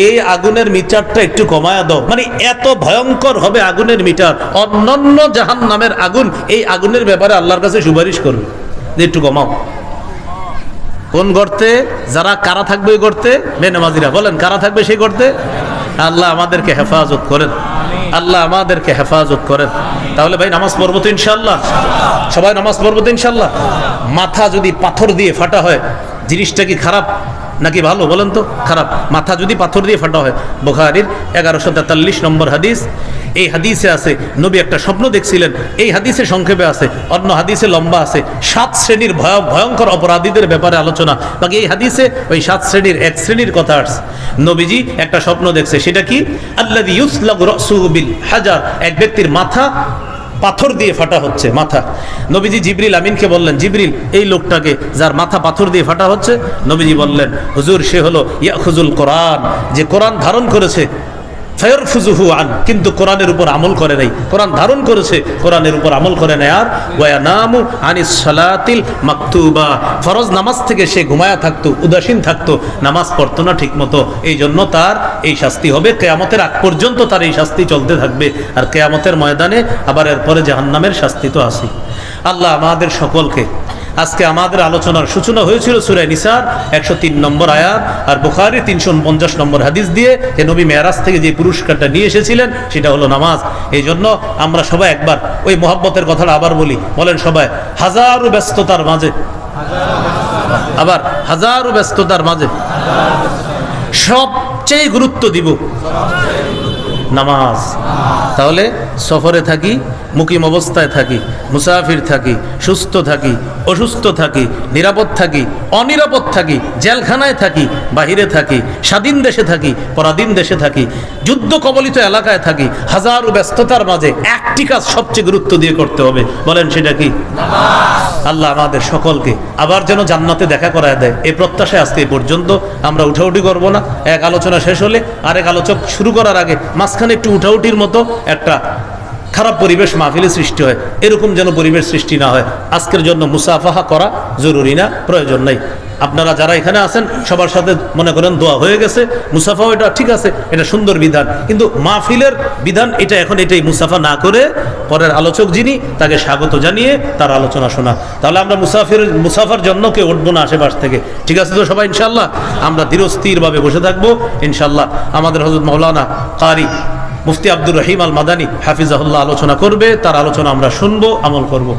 এই আগুনের মিটারটা একটু কমায়া দাও। মানে এত ভয়ঙ্কর হবে আগুনের মিটার, অন্যান্য জাহান্নামের আগুন এই আগুনের ব্যাপারে আল্লাহর কাছে সুপারিশ করবে যে একটু কমাও। কোন গর্তে? যারা কারা থাকবে ওই গর্তে? বেনামাজিরা। বলেন কারা থাকবে সেই গর্তে? আল্লাহ আমাদেরকে হেফাজত করেন, আল্লাহ আমাদেরকে হেফাজত করেন। তাহলে ভাই নামাজ পড়বো তো ইনশাআল্লাহ? সবাই নামাজ পড়বো তো ইনশাআল্লাহ? মাথা যদি পাথর দিয়ে ফাটা হয়, জিনিসটা কি খারাপ নাকি ভালো? বলেন তো। খারাপ। মাথা যদি পাথর দিয়ে ফাটা হয়। বুখারীর 1143 নম্বর হাদিস। এই হাদিসে আছে নবী একটা স্বপ্ন দেখছিলেন। এই হাদিসে সংক্ষেপে আছে, অন্য হাদিসে লম্বা আছে। 7 শ্রেণীর ভয়ঙ্কর অপরাধীদের ব্যাপারে আলোচনা। বাকি এই হাদিসে ওই 7 শ্রেণীর এক শ্রেণীর কথা আসছে। নবীজি একটা স্বপ্ন দেখছে, সেটা কি? আল্লাযী ইউসলাগু রাসুহু বিল হাজার, এক ব্যক্তির মাথা পাথর দিয়ে ফাটা হচ্ছে, মাথা। নবীজি জিবরিল আমিনকে বললেন, জিবরিল এই লোকটাকে যার মাথা পাথর দিয়ে ফাটা হচ্ছে, নবীজি বললেন, হুজুর সে হলো ইয়াখুজুল কোরআন, যে কোরআন ধারণ করেছে, ফায়ারফুজুহু আন, কিন্তু কোরআনের উপর আমল করে নাই। কোরআন ধারণ করেছে, কোরআনের উপর আমল করে নাই। আর ওয়ানামু আনিস সালাতিল মাকতুবা, ফরজ নামাজ থেকে সে ঘুমায়া থাকতো, উদাসীন থাকতো, নামাজ পড়তো না ঠিক মতো। এই জন্য তার এই শাস্তি হবে। কিয়ামতের আগ পর্যন্ত তার এই শাস্তি চলতে থাকবে। আর কিয়ামতের ময়দানে আবার এরপরে জাহান্নামের শাস্তি তো আছে। আল্লাহ আমাদের সকলকে, আজকে আমাদের আলোচনার সূচনা হয়েছিল সূরা নিসার 103 নম্বর আয়াত আর বুখারী 349 নম্বর হাদিস দিয়ে, যে নবী মেরাজ থেকে যে পুরস্কারটা নিয়ে এসেছিলেন সেটা হলো নামাজ। এই জন্য আমরা সবাই একবার ওই মহব্বতের কথাটা আবার বলি। বলেন সবাই, হাজারো ব্যস্ততার মাঝে, আবার হাজারো ব্যস্ততার মাঝে সবচেয়ে গুরুত্ব দিব নামাজ। তাহলে সফরে থাকি, মুকিম অবস্থায় থাকি, মুসাফির থাকি, সুস্থ থাকি, অসুস্থ থাকি, নিরাপদ থাকি, অনিরাপদ থাকি, জেলখানায় থাকি, বাহিরে থাকি, স্বাধীন দেশে থাকি, পরাধীন দেশে থাকি, যুদ্ধ কবলিত এলাকায় থাকি, হাজারো ব্যস্ততার মাঝে একটি কাজ সবচেয়ে গুরুত্ব দিয়ে করতে হবে। বলেন সেটা কি? আল্লাহ আমাদের সকলকে আবার যেন জান্নাতে দেখা করায় দেয়, এই প্রত্যাশায় আজকে এই পর্যন্ত। আমরা উঠাউঠি করবো না। এক আলোচনা শেষ হলে আরেক আলোচক শুরু করার আগে মাঝখানে একটু উঠাউঠির মতো একটা খারাপ পরিবেশ মাহফিলে সৃষ্টি হয়, এরকম যেন পরিবেশ সৃষ্টি না হয়। আজকের জন্য মুসাফাহা করা জরুরি না, প্রয়োজন নাই। আপনারা যারা এখানে আছেন সবার সাথে মনে করেন দোয়া হয়ে গেছে, মুসাফা এটা ঠিক আছে, এটা সুন্দর বিধান, কিন্তু মাহফিলের বিধান এটা এখন এটাই, মুসাফা না করে পরের আলোচক যিনি তাকে স্বাগত জানিয়ে তার আলোচনা শোনা। তাহলে আমরা মুসাফার জন্য কেউ উঠবো না আশেপাশ থেকে, ঠিক আছে তো সবাই? ইনশাল্লাহ আমরা ধীরস্থিরভাবে বসে থাকবো ইনশাল্লাহ। আমাদের হযরত মাওলানা কারি মুফতি আব্দুর রহিম আল মাদানী হাফিজাহুল্লাহ আলোচনা করবে, তার আলোচনা আমরা শুনবো, আমল করব।